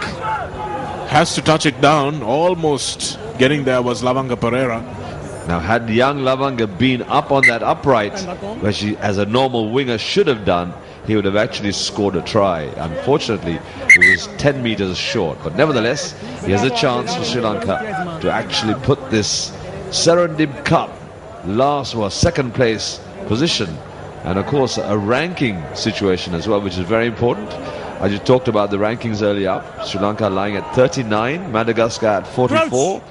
has to touch it down, almost getting there was Lavanga Pereira. Now, had young Lavanga been up on that upright, where she, as a normal winger, should have done, he would have actually scored a try. Unfortunately, he was 10 meters short. But nevertheless, he has a chance for Sri Lanka to actually put this Serendib Cup second place position, and of course a ranking situation as well, which is very important. I just talked about the rankings earlier. Sri Lanka lying at 39, Madagascar at 44.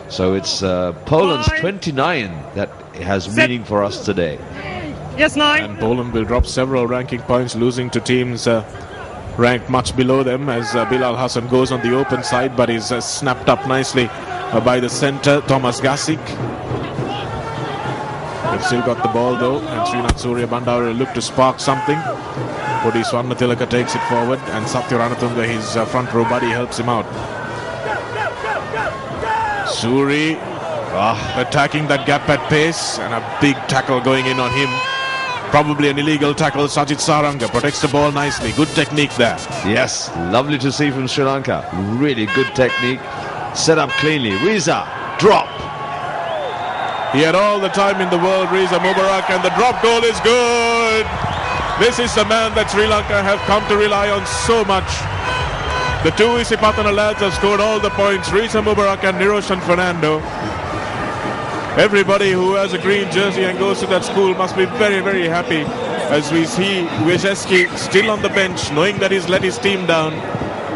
So it's Poland's 29 that has meaning for us today. Yes, 9. And Poland will drop several ranking points, losing to teams ranked much below them, as Bilal Hassan goes on the open side, but is snapped up nicely by the centre, Thomas Gasik. They've still got the ball though, and Srinath Surya Bandar will look to spark something. Pudi Swarnatilaka takes it forward, and Satya Ranatunga, his front row buddy, helps him out. Suri attacking that gap at pace, and a big tackle going in on him. Probably an illegal tackle. Sajid Saranga protects the ball nicely. Good technique there. Yes, lovely to see from Sri Lanka. Really good technique. Set up cleanly. Riza, drop. He had all the time in the world, Riza Mubarak, and the drop goal is good. This is the man that Sri Lanka have come to rely on so much. The two Isipatana lads have scored all the points, Riza Mubarak and Niroshan Fernando. Everybody who has a green jersey and goes to that school must be very, very happy, as we see Wierzewski still on the bench, knowing that he's let his team down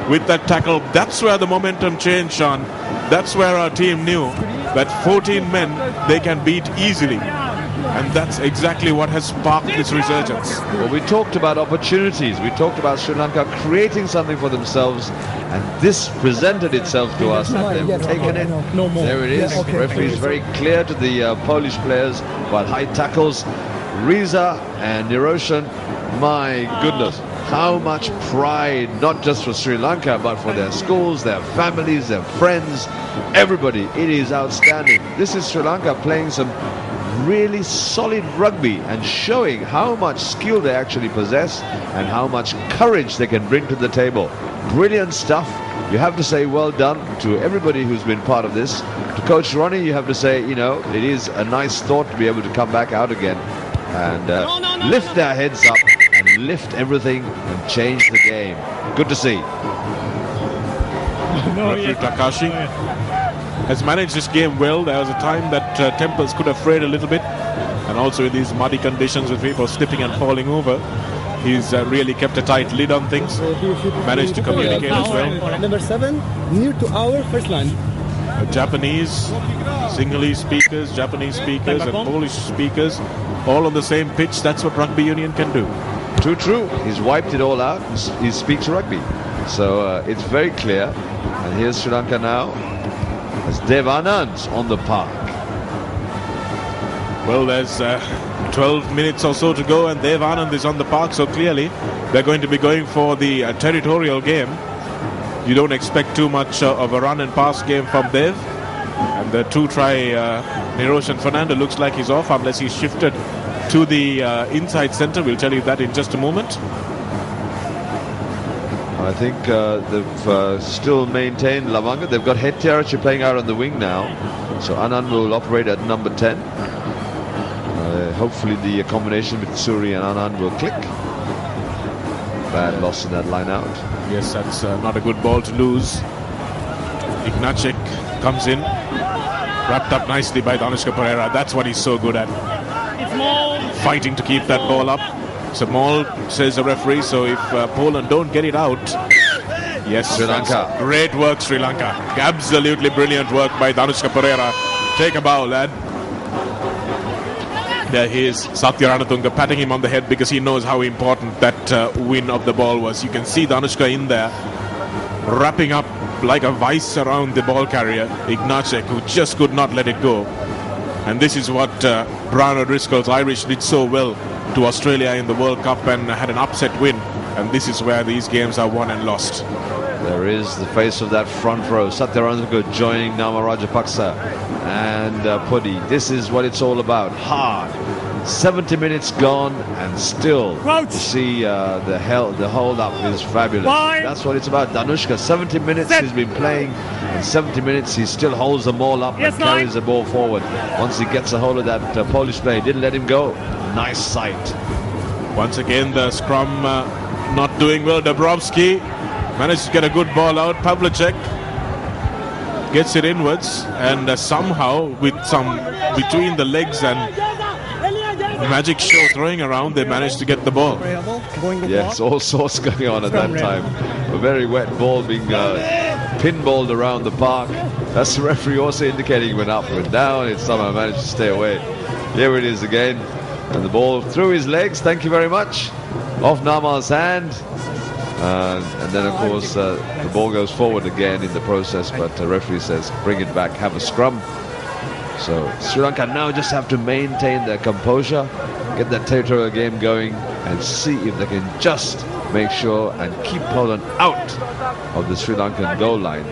with that tackle. That's where the momentum changed, Sean. That's where our team knew that 14 men they can beat easily. And that's exactly what has sparked this resurgence. Well, we talked about opportunities. We talked about Sri Lanka creating something for themselves, and this presented itself to us, and they've taken it. There it is. Referee is very clear to the Polish players, while high tackles. Riza and Niroshan, my goodness, how much pride, not just for Sri Lanka, but for their schools, their families, their friends, everybody. It is outstanding. This is Sri Lanka playing some really solid rugby and showing how much skill they actually possess and how much courage they can bring to the table. Brilliant stuff. You have to say well done to everybody who's been part of this. To Coach Ronnie, you have to say, you know, it is a nice thought to be able to come back out again and lift their heads up and lift everything and change the game. Good to see. Referee Takashi has managed this game well. There was a time that tempers could have frayed a little bit, and also in these muddy conditions with people slipping and falling over, he's really kept a tight lid on things, managed to communicate as well. Number 7, near to our first line. Japanese, Sinhalese speakers, Japanese speakers and Polish speakers, all on the same pitch. That's what rugby union can do. True. He's wiped it all out. He speaks rugby. So it's very clear. And here's Sri Lanka now. As Dev Anand's on the park. Well, there's 12 minutes or so to go, and Dev Anand is on the park, so clearly they're going to be going for the territorial game. You don't expect too much of a run and pass game from Dev. And the two-try Niroshan Fernando looks like he's off unless he's shifted to the inside centre. We'll tell you that in just a moment. I think they've still maintained Lavanga. They've got Hetiarachi playing out on the wing now. So Anand will operate at number 10. Hopefully the combination with Suri and Anand will click. Bad loss in that line out. Yes, that's not a good ball to lose. Ignacek comes in, wrapped up nicely by Danushka Pereira. That's what he's so good at. Fighting to keep that ball up. It's a maul, says the referee, so if Poland don't get it out. Yes, Sri Lanka. Great work, Sri Lanka. Absolutely brilliant work by Danushka Pereira. Take a bow, lad. There he is, Satya Ranatunga, patting him on the head because he knows how important that win of the ball was. You can see Danushka in there, wrapping up like a vice around the ball carrier, Ignacek, who just could not let it go. And this is what Brian O'Driscoll's Irish did so well to Australia in the World Cup and had an upset win. And this is where these games are won and lost. There is the face of that front row. Satya Ranatunga joining Nama Rajapaksa and Pudi. This is what it's all about. Hard, 70 minutes gone, and still you see the hold up is fabulous. That's what it's about. Danushka, 70 minutes he's been playing, and 70 minutes he still holds the ball up and carries the ball forward. Once he gets a hold of that Polish player, he didn't let him go. Nice sight. Once again, the scrum not doing well. Dabrowski managed to get a good ball out. Pavlicek gets it inwards, and somehow with some between the legs and magic show throwing around, they managed to get the ball. Yes, all sorts going on at that time. A very wet ball being pinballed around the park. That's the referee also indicating it went up and down. It somehow managed to stay away. Here it is again, and the ball through his legs. Thank you very much. Off Namal's hand. And then, of course, the ball goes forward again in the process, but the referee says, bring it back, have a scrum. So Sri Lanka now just have to maintain their composure, get that territorial game going, and see if they can just make sure and keep Poland out of the Sri Lankan goal line.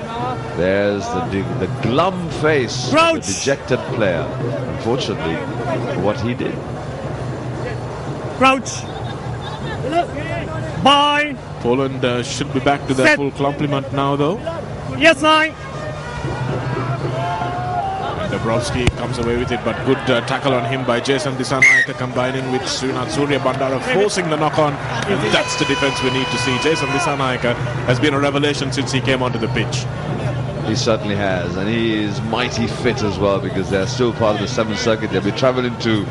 There's the glum face of the dejected player, unfortunately, for what he did. Crouch. Bye. Poland should be back to their full complement now, though. Yes, 9. Dabrowski comes away with it, but good tackle on him by Jason Dissanayake, combining with Srinath Surya Bandara, forcing the knock-on. And that's the defense we need to see. Jason Dissanayake has been a revelation since he came onto the pitch. He certainly has, and he is mighty fit as well, because they're still part of the 7th Circuit. They'll be traveling to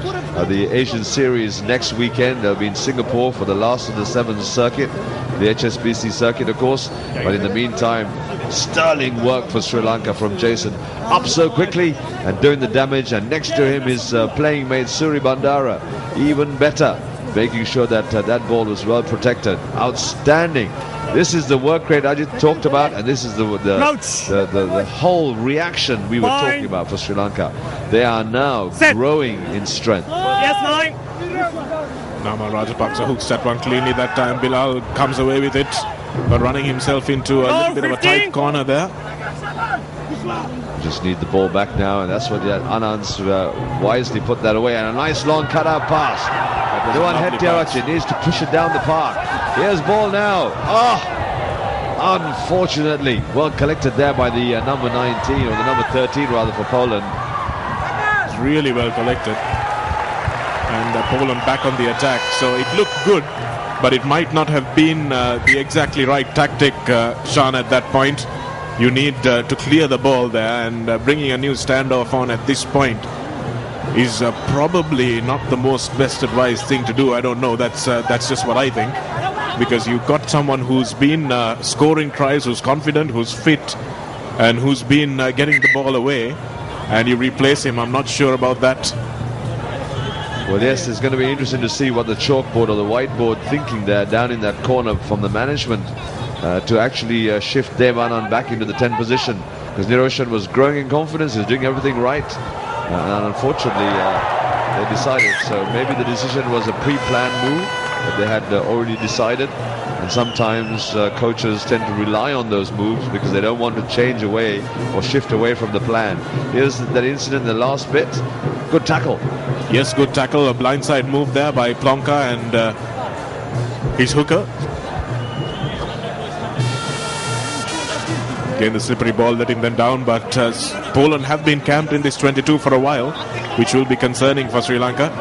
the Asian Series next weekend. They'll be in Singapore for the last of the 7th Circuit, the HSBC Circuit, of course. But in the meantime, sterling work for Sri Lanka from Jason. Up so quickly and doing the damage, and next to him is playing mate Suri Bandara. Even better, making sure that that ball was well protected. Outstanding. This is the work rate I just talked about, and this is the whole reaction we were talking about for Sri Lanka. They are now growing in strength. Yes, 9. Nama Rajapaksa hooks that one cleanly that time. Bilal comes away with it, but running himself into a little bit of a tight corner there. Just need the ball back now, and that's what Anand's wisely put that away. And a nice long cut-out pass. Duan Hetiarachi needs to push it down the park. Here's ball now. Unfortunately, well collected there by the number 19, or the number 13 rather, for Poland. It's really well collected. And Poland back on the attack. So it looked good, but it might not have been the exactly right tactic, Sean, at that point. You need to clear the ball there, and bringing a new standoff on at this point is probably not the most best advised thing to do. I don't know. That's just what I think, because you've got someone who's been scoring tries, who's confident, who's fit, and who's been getting the ball away, and you replace him. I'm not sure about that. Well, yes, it's going to be interesting to see what the chalkboard or the whiteboard thinking there down in that corner from the management to actually shift Dev Anand back into the 10 position, because Niroshan was growing in confidence, he was doing everything right, and unfortunately they decided. So maybe the decision was a pre-planned move that they had already decided, and sometimes coaches tend to rely on those moves because they don't want to change away or shift away from the plan. Here's that incident in the last bit. Good tackle. Yes, good tackle. A blindside move there by Plonka and his hooker. Again, the slippery ball letting them down, but Poland have been camped in this 22 for a while, which will be concerning for Sri Lanka.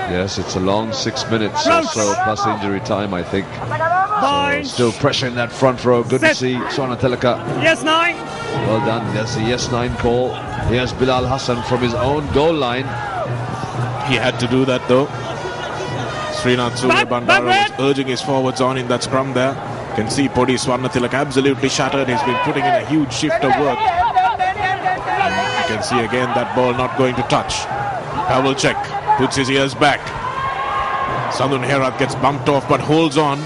Yes, it's a long 6 minutes or so plus injury time, I think. So still pressure in that front row. Good to see Swana Teleka. Yes, 9. Well done. That's a yes 9 call. Here's Bilal Hassan from his own goal line. He had to do that though. Srinath Surya Bandara was urging his forwards on in that scrum there. You can see Podi Swarnathilak absolutely shattered. He's been putting in a huge shift of work. You can see again that ball not going to touch. Pavlicek puts his ears back. Sandun Herat gets bumped off but holds on.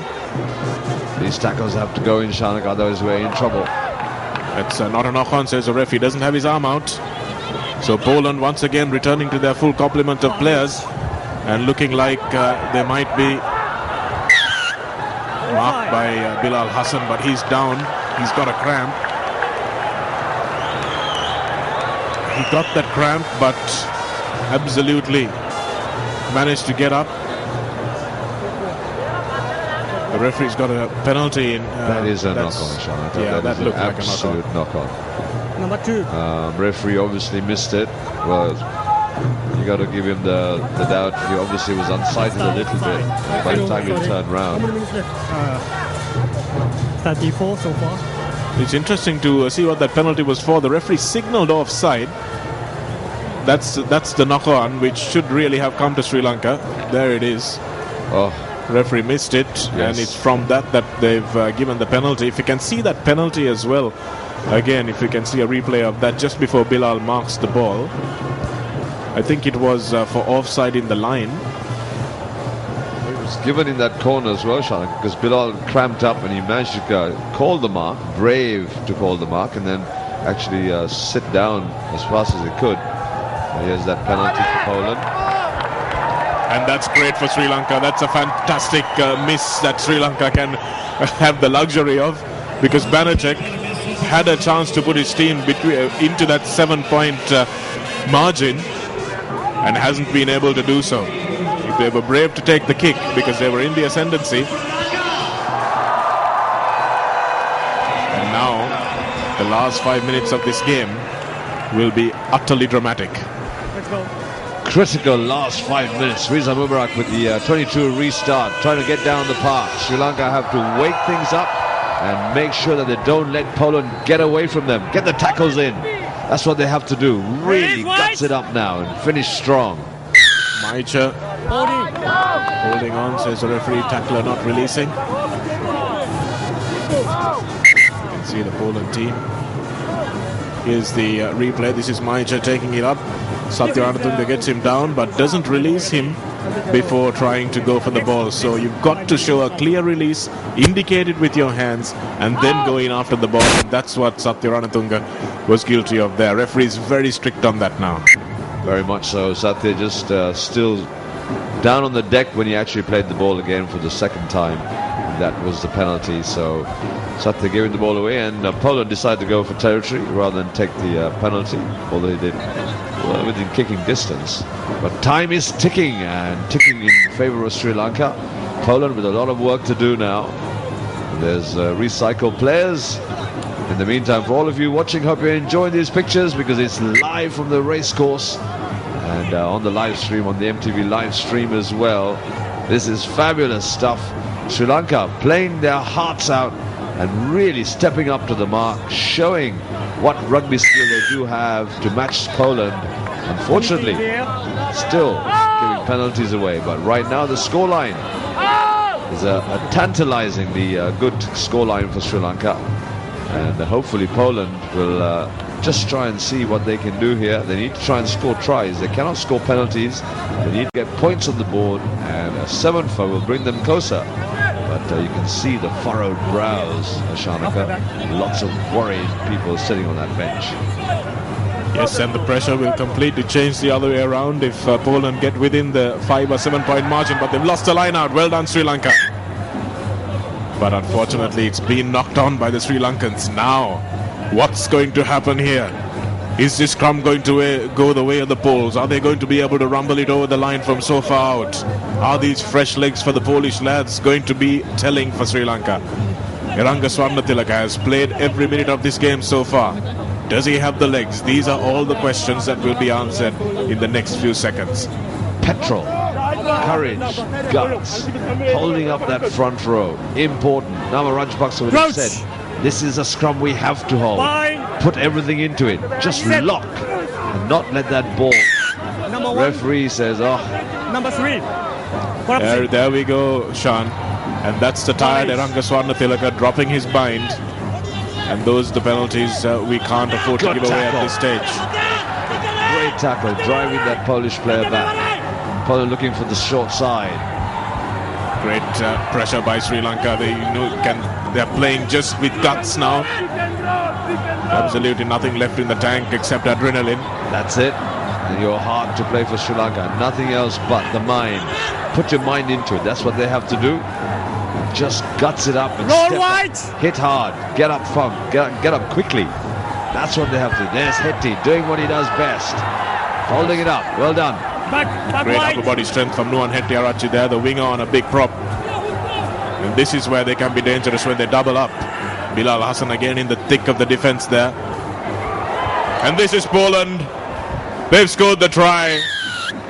These tackles have to go in, Shanak, otherwise we're in trouble. It's not a knock-on, says the ref. He doesn't have his arm out. So Poland once again returning to their full complement of players and looking like they might be marked by Bilal Hassan, but he's down. He's got a cramp. He got that cramp, but absolutely managed to get up. The referee's got a penalty in. That is a knock-on, Sean. I thought Yeah, that looked like a absolute knock-on. Number 2. Referee obviously missed it. Well, you got to give him the doubt. He obviously was unsighted a little bit by the time he turned round. 34 so far. It's interesting to see what that penalty was for. The referee signalled offside. That's the knock-on, which should really have come to Sri Lanka. There it is. Oh, Referee missed it, and it's from that they've given the penalty. If you can see that penalty as well, again, if you can see a replay of that just before Bilal marks the ball, I think it was for offside in the line. it was given in that corner as well, Sean, because Bilal cramped up and he managed to call the mark, brave to call the mark, and then actually sit down as fast as he could. Here's that penalty for Poland. And that's great for Sri Lanka. That's a fantastic miss that Sri Lanka can have the luxury of, because Banachek had a chance to put his team into that 7-point margin and hasn't been able to do so. If they were brave to take the kick because they were in the ascendancy. And now the last 5 minutes of this game will be utterly dramatic. Let's go. Critical last 5 minutes. Riza Mubarak with the 22 restart, trying to get down the path. Sri Lanka have to wake things up and make sure that they don't let Poland get away from them. Get the tackles in. That's what they have to do. Really guts it up now and finish strong. Maicha holding on, says the referee. Tackler not releasing. You can see the Poland team. Here's the replay. This is Maicha taking it up. Satyaranatunda gets him down but doesn't release him before trying to go for the ball. So you've got to show a clear release, indicate it with your hands, and then go in after the ball. And that's what Satyaranatunda was guilty of there. Referee is very strict on that now. Very much so. Satya just still down on the deck when he actually played the ball again for the second time. That was the penalty. So Satya giving the ball away, and Poland decided to go for territory rather than take the penalty, although they did within kicking distance. But time is ticking, and ticking in favor of Sri Lanka. Poland with a lot of work to do now. There's recycled players. In the meantime, for all of you watching, hope you're enjoying these pictures, because it's live from the race course and on the live stream, on the MTV live stream as well. This is fabulous stuff. Sri Lanka playing their hearts out and really stepping up to the mark, showing what rugby skill they do have to match Poland. Unfortunately, still giving penalties away. But right now, the scoreline is a tantalizingly good scoreline for Sri Lanka. And hopefully Poland will just try and see what they can do here. They need to try and score tries. They cannot score penalties. They need to get points on the board, and a 7-4 will bring them closer. But you can see the furrowed brows, Ashanika. Lots of worried people sitting on that bench. Yes, and the pressure will completely change the other way around if Poland get within the 5 or 7 point margin. But they've lost the line out. Well done, Sri Lanka. But unfortunately, it's been knocked on by the Sri Lankans. Now, what's going to happen here? Is this scrum going to go the way of the Poles? Are they going to be able to rumble it over the line from so far out? Are these fresh legs for the Polish lads going to be telling for Sri Lanka? Iranga Swarnatilaka has played every minute of this game so far. Does he have the legs? These are all the questions that will be answered in the next few seconds. Petrol, courage, guts, holding up that front row. Important. Nama Rajapaksa would have said, this is a scrum we have to hold. Put everything into it. Just lock and not let that ball. Referee says, Number 3. There we go, Sean. And that's the tired Iranga Swarnatilaka dropping his bind. And those are the penalties we can't afford to give away at this stage. Great tackle, driving that Polish player back. Poland looking for the short side. Great pressure by Sri Lanka. They're playing just with guts now. Absolutely nothing left in the tank except adrenaline. That's it. And you're hard to play for Sri Lanka. Nothing else but the mind. Put your mind into it. That's what they have to do. Just guts it up and step up. Hit hard. Get up front. Get up quickly. That's what they have to do. There's Hetty doing what he does best. Holding it up. Well done. Back Great wide. upper body strength from Nuan Hettiarachchi there, the winger on a big prop. And this is where they can be dangerous when they double up. Bilal Hassan again in the thick of the defense there. And this is Poland. They've scored the try.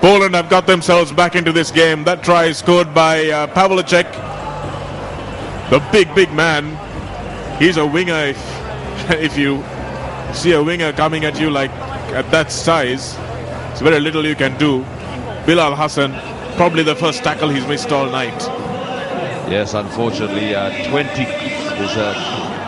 Poland have got themselves back into this game. That try is scored by Pavlicek. The big man. He's a winger. If you see a winger coming at you like at that size, it's very little you can do. Bilal Hassan, probably the first tackle he's missed all night. Yes, unfortunately, 20 is a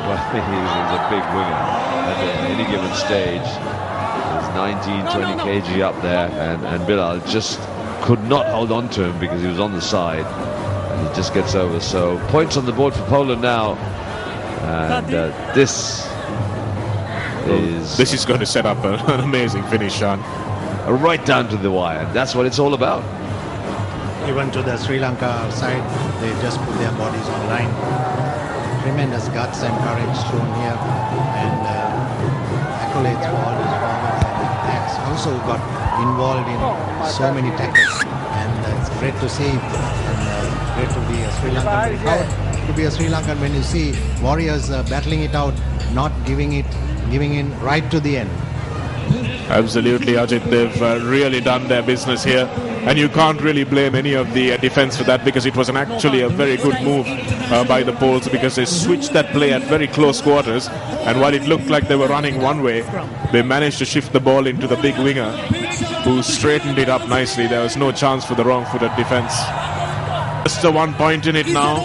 he's a big winger at any given stage. There's 19, 20 kg up there, and Bilal just could not hold on to him because he was on the side, and he just gets over. So points on the board for Poland now, and this is going to set up an amazing finish, Sean. Right down to the wire. That's what it's all about. Even to the Sri Lanka side, they just put their bodies on line. Tremendous guts and courage shown here, and accolades for all these forwards and backs also got involved in so many tackles, and it's great to see, and great to be a Sri Lankan. Proud to be a Sri Lankan when you see warriors battling it out, not giving in right to the end. Absolutely, Ajit. They've really done their business here, and you can't really blame any of the defense for that, because it was actually a very good move by the Poles, because they switched that play at very close quarters, and while it looked like they were running one way, they managed to shift the ball into the big winger, who straightened it up nicely. There was no chance for the wrong-footed defense. Just a 1 point in it now,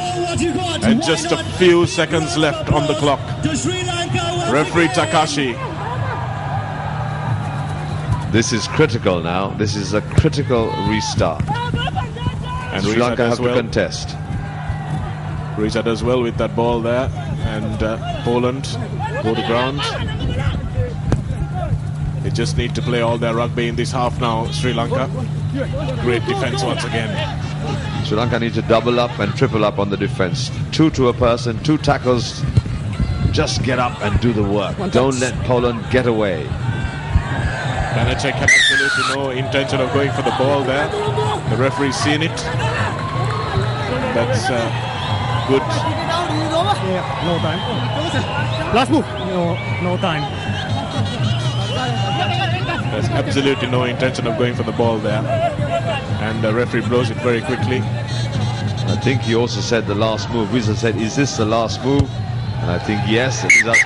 and just a few seconds left on the clock. Referee Takashi. This is critical now. This is a critical restart. And Sri Lanka have to contest. Risa does well with that ball there, and Poland go to ground. They just need to play all their rugby in this half now, Sri Lanka. Great defense once again. Sri Lanka need to double up and triple up on the defense. 2 to a person, 2 tackles. Just get up and do the work. Don't let Poland get away. Banachek had absolutely no intention of going for the ball there. The referee's seen it. That's good. Yeah, no time. Last move. No time. There's absolutely no intention of going for the ball there. And the referee blows it very quickly. I think he also said the last move. Wizard said, is this the last move? And I think yes. And that's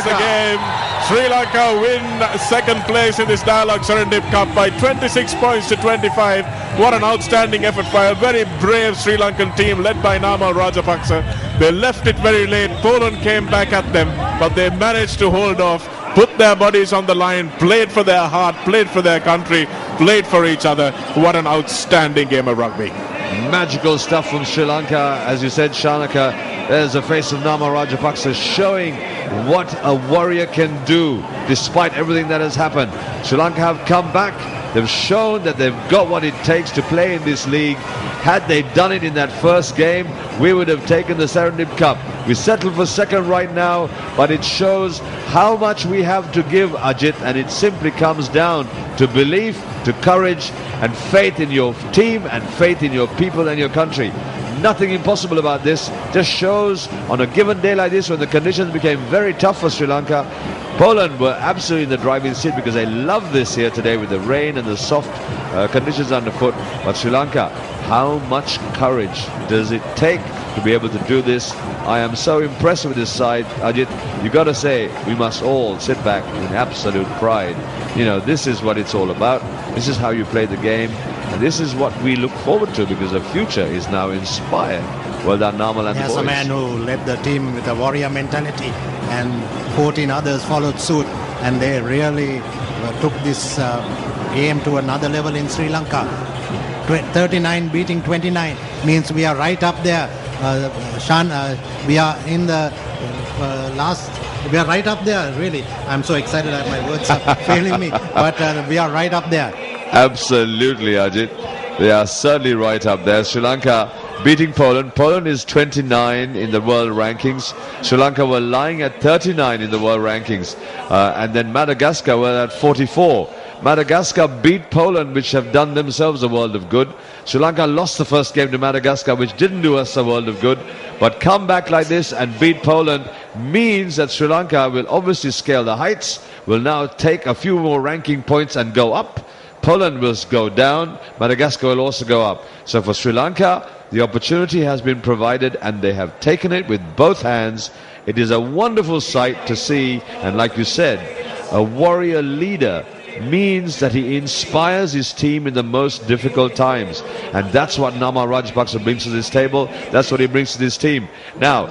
the game. Sri Lanka win second place in this Dialogue Serendib Cup by 26 points to 25. What an outstanding effort by a very brave Sri Lankan team led by Namal Rajapaksa. They left it very late. Poland came back at them, but they managed to hold off, put their bodies on the line, played for their heart, played for their country, played for each other. What an outstanding game of rugby. Magical stuff from Sri Lanka. As you said, Shanaka, there's the face of Namal Rajapaksa showing what a warrior can do despite everything that has happened. Sri Lanka have come back. They've shown that they've got what it takes to play in this league. Had they done it in that first game, we would have taken the Serendib Cup. We settled for second right now, but it shows how much we have to give, Ajit, and it simply comes down to belief, to courage, and faith in your team, and faith in your people and your country. Nothing impossible about this. Just shows on a given day like this, when the conditions became very tough for Sri Lanka, Poland were absolutely in the driving seat because they love this here today with the rain and the soft conditions underfoot. But Sri Lanka, how much courage does it take to be able to do this? I am so impressed with this side, Ajit. You got to say, we must all sit back in absolute pride. You know, this is what it's all about. This is how you play the game. And this is what we look forward to, because the future is now inspired. Well done, Namal and the boys. As a man who led the team with a warrior mentality, and 14 others followed suit, and they really took this game to another level in Sri Lanka. 39 beating 29 means we are right up there. Shan, we are in the last. We are right up there, really. I'm so excited that my words are failing me, but we are right up there. Absolutely, Ajit. They are certainly right up there. Sri Lanka beating Poland. Poland is 29 in the world rankings. Sri Lanka were lying at 39 in the world rankings. And then Madagascar were at 44. Madagascar beat Poland, which have done themselves a world of good. Sri Lanka lost the first game to Madagascar, which didn't do us a world of good. But come back like this and beat Poland means that Sri Lanka will obviously scale the heights, will now take a few more ranking points and go up. Poland will go down, Madagascar will also go up. So for Sri Lanka, the opportunity has been provided and they have taken it with both hands. It is a wonderful sight to see, and like you said, a warrior leader means that he inspires his team in the most difficult times. And that's what Nama Rajapaksa brings to this table. That's what he brings to this team. Now,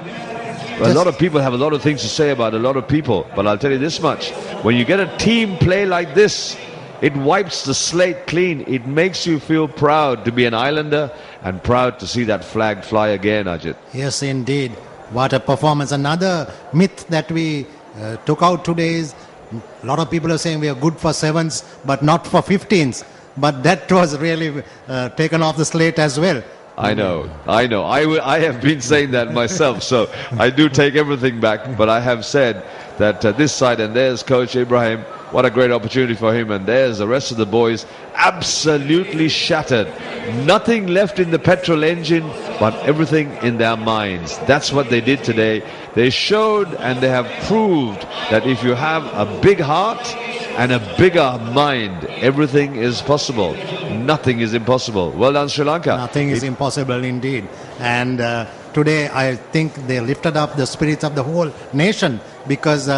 a lot of people have a lot of things to say about a lot of people, but I'll tell you this much. When you get a team play like this, it wipes the slate clean. It makes you feel proud to be an islander and proud to see that flag fly again, Ajit. Yes, indeed. What a performance. Another myth that we took out today is a lot of people are saying we are good for 7s, but not for 15s. But that was really taken off the slate as well. I know. I have been saying that myself, so I do take everything back. But I have said that this side, and there's Coach Ibrahim, what a great opportunity for him. And there's the rest of the boys, absolutely shattered. Nothing left in the petrol engine, but everything in their minds. That's what they did today. They showed and they have proved that if you have a big heart and a bigger mind, everything is possible. Nothing is impossible. Well done, Sri Lanka. Nothing is impossible indeed. And today I think they lifted up the spirits of the whole nation, because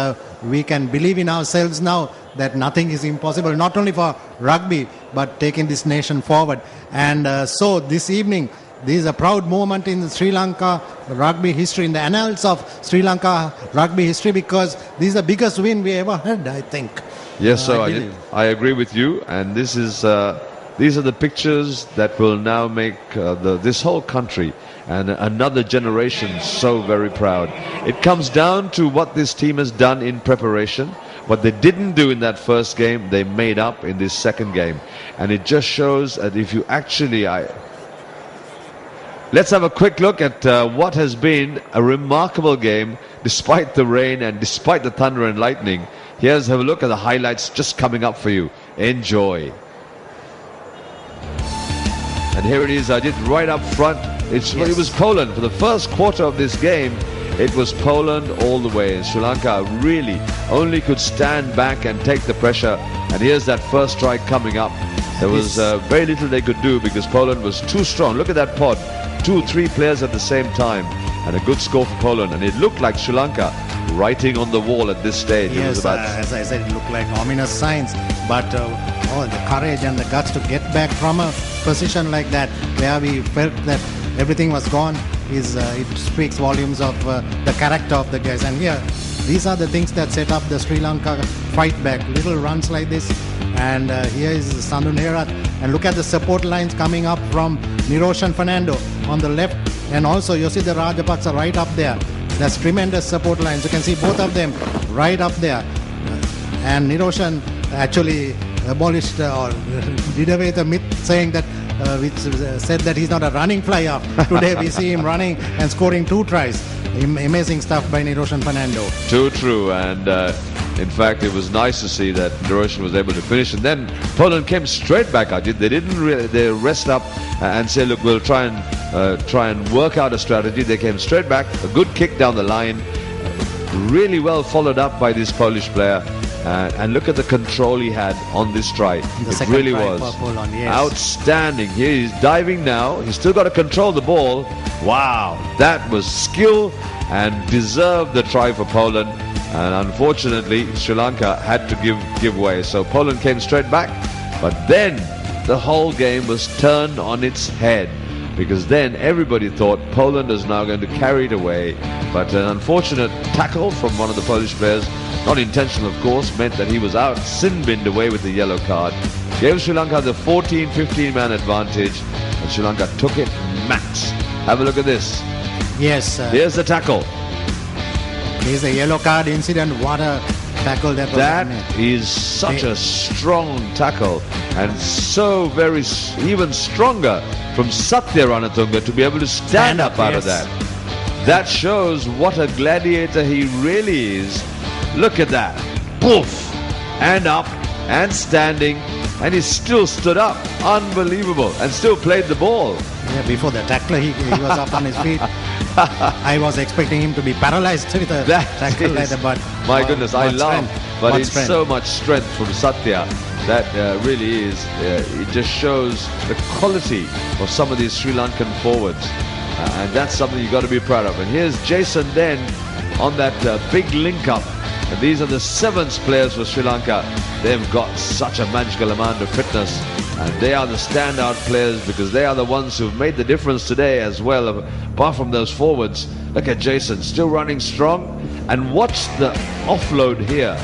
we can believe in ourselves now that nothing is impossible, not only for rugby, but taking this nation forward. And so this evening, this is a proud moment in the Sri Lanka rugby history, in the annals of Sri Lanka rugby history, because this is the biggest win we ever had, I think. Yes, so I agree with you. And this is these are the pictures that will now make this whole country and another generation so very proud. It comes down to what this team has done in preparation. What they didn't do in that first game, they made up in this second game. And it just shows that if you actually... Let's have a quick look at what has been a remarkable game, despite the rain and despite the thunder and lightning. Here's have a look at the highlights just coming up for you. Enjoy. And here it is, Ajit, right up front. It was Poland. For the first quarter of this game, it was Poland all the way. And Sri Lanka really only could stand back and take the pressure. And here's that first strike coming up. There was very little they could do because Poland was too strong. Look at that pod. 2-3 players at the same time. And a good score for Poland. And it looked like Sri Lanka writing on the wall at this stage. Yes, it was about as I said, it looked like ominous signs. But the courage and the guts to get back from a position like that, where we felt that everything was gone, it speaks volumes of the character of the guys. And here, these are the things that set up the Sri Lanka fight back. Little runs like this. And here is Sandhu Nehrat. And look at the support lines coming up from Niroshan Fernando on the left. And also, you see the Rajapaksa right up there. There's tremendous support lines. You can see both of them right up there. And Niroshan actually abolished or did away the myth saying that which said that he's not a running flyer. Today we see him running and scoring 2 tries. Amazing stuff by Niroshan Fernando. Too true. And in fact, it was nice to see that Niroshan was able to finish. And then Poland came straight back. They didn't really, they rest up and say, look, we'll try and work out a strategy. They came straight back. A good kick down the line. Really well followed up by this Polish player. And look at the control he had on this try. It really was outstanding. Here he's diving now. He's still got to control the ball. Wow, that was skill and deserved the try for Poland. And unfortunately, Sri Lanka had to give way. So Poland came straight back. But then the whole game was turned on its head, because then everybody thought Poland is now going to carry it away. But an unfortunate tackle from one of the Polish players, not intentional of course, meant that he was out, sin-binned away with the yellow card. Gave Sri Lanka the 14-15 man advantage, and Sri Lanka took it max. Have a look at this. Yes. Here's the tackle. Here's the yellow card incident. What a tackle that was. That is such a strong tackle, and so very even stronger from Satya Ranatunga to be able to stand up out of that. That shows what a gladiator he really is. Look at that. Poof! And up and standing, and he still stood up. Unbelievable. And still played the ball. Yeah, before the tackler, he was up on his feet. I was expecting him to be paralyzed with a tackle like that, but my goodness, I laugh. But it's strength. so much strength from Satya. That really is. It just shows the quality of some of these Sri Lankan forwards. And that's something you've got to be proud of. And here's Jason then on that big link-up. And these are the 7th players for Sri Lanka. They've got such a magical amount of fitness. And they are the standout players because they are the ones who've made the difference today as well. Apart from those forwards, look at Jason, still running strong. And watch the offload here.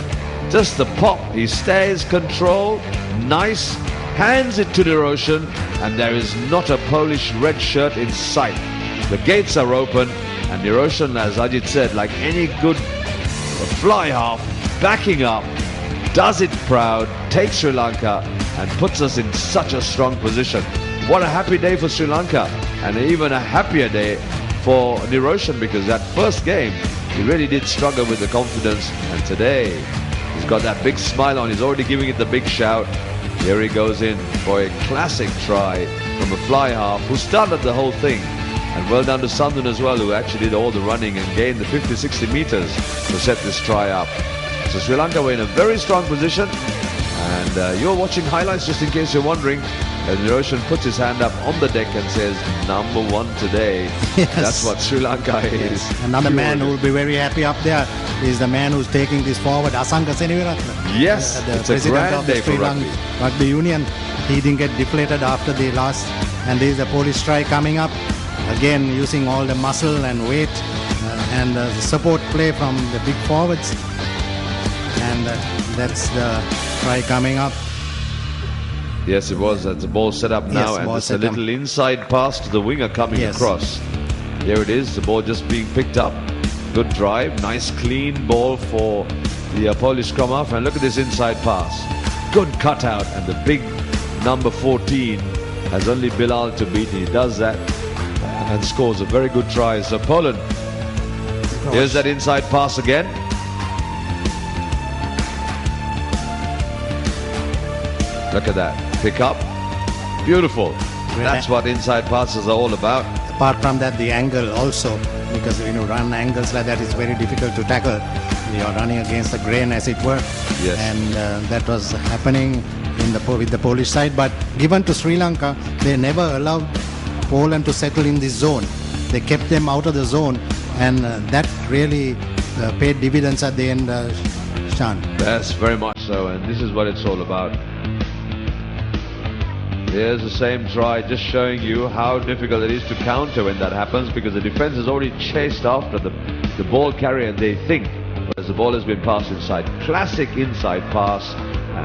Just the pop. He stays control. Nice. Hands it to Niroshan. And there is not a Polish red shirt in sight. The gates are open. And Niroshan, as Ajit said, like any good fly half, backing up, does it proud, takes Sri Lanka and puts us in such a strong position. What a happy day for Sri Lanka, and even a happier day for Niroshan, because that first game he really did struggle with the confidence, and today he's got that big smile on. He's already giving it the big shout. Here he goes in for a classic try from a fly half who started the whole thing. And well done to Sandhu as well, who actually did all the running and gained the 50-60 meters to set this try up. So Sri Lanka were in a very strong position. And you're watching highlights, just in case you're wondering. And Niroshan puts his hand up on the deck and says, number 1 today. Yes. That's what Sri Lanka is. Another man who will be very happy up there is the man who's taking this forward, Asanka Seniviratne. Yes, the it's a president grand of the day for Sri Lanka Rugby Union. He didn't get deflated after the last, and there is a Polish try coming up. Again, using all the muscle and weight and the support play from the big forwards. And that's the try coming up. Yes, it was. That's a ball set up now, Yes, and ball it's a set little inside pass to the winger coming Yes. across. Here it is, the ball just being picked up. Good drive, nice clean ball for the Polish scrum half, and look at this inside pass. Good cutout, and the big number 14 has only Bilal to beat. He does that and scores a very good try. So Poland, here's that inside pass again. Look at that, pick up, beautiful. That's what inside passes are all about. Apart from that, the angle also, because run angles like that is very difficult to tackle. You are running against the grain, as it were. Yes. And that was happening with the Polish side. But given to Sri Lanka, they never allowed Poland to settle in this zone. They kept them out of the zone, and that really paid dividends at the end, Shan. Yes, very much so, and this is what it's all about. Here's the same try, just showing you how difficult it is to counter when that happens, because the defense has already chased after the ball carrier, and they think, whereas the ball has been passed inside. Classic inside pass,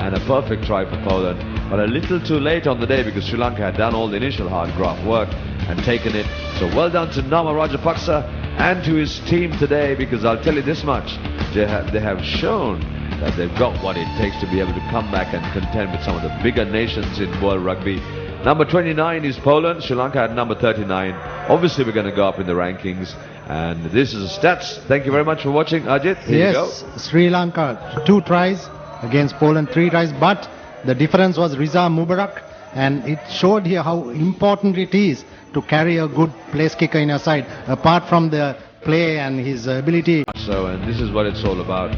and a perfect try for Poland, but a little too late on the day, because Sri Lanka had done all the initial hard graft work and taken it. So well done to Nama Rajapaksa and to his team today, because I'll tell you this much, they have shown that they've got what it takes to be able to come back and contend with some of the bigger nations in world rugby. Number 29 is Poland. Sri Lanka at number 39. Obviously, we're going to go up in the rankings. And this is the stats. Thank you very much for watching, Ajit. Here you go. Sri Lanka, 2 tries against Poland, 3 tries. But the difference was Riza Mubarak. And it showed here how important it is to carry a good place kicker in your side, apart from the play and his ability. So, and this is what it's all about.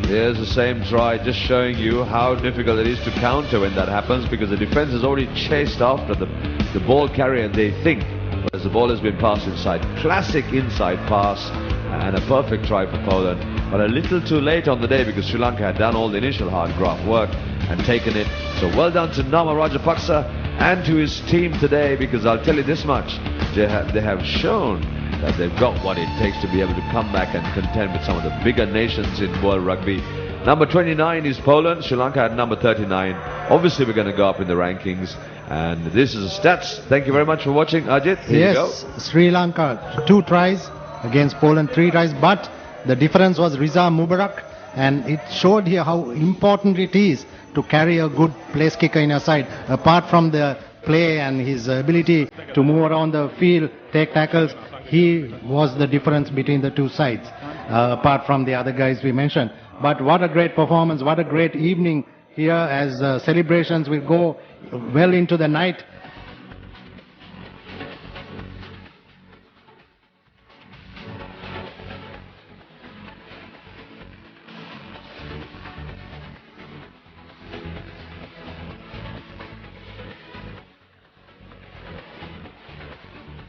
Here's the same try, just showing you how difficult it is to counter when that happens, because the defense has already chased after the ball carrier, and they think, whereas the ball has been passed inside. Classic inside pass, and a perfect try for Poland, but a little too late on the day, because Sri Lanka had done all the initial hard graft work and taken it. So well done to Nama Rajapaksa and to his team today, because I'll tell you this much, they have shown that they've got what it takes to be able to come back and contend with some of the bigger nations in world rugby. Number 29 is Poland. Sri Lanka at number 39. Obviously, we're going to go up in the rankings. And this is the stats. Thank you very much for watching, Ajit. Here you go. Sri Lanka, 2 tries against Poland, 3 tries. But the difference was Riza Mubarak. And it showed here how important it is to carry a good place kicker in your side, apart from the play and his ability to move around the field, take tackles. He was the difference between the two sides, apart from the other guys we mentioned. But what a great performance, what a great evening here as celebrations will go well into the night.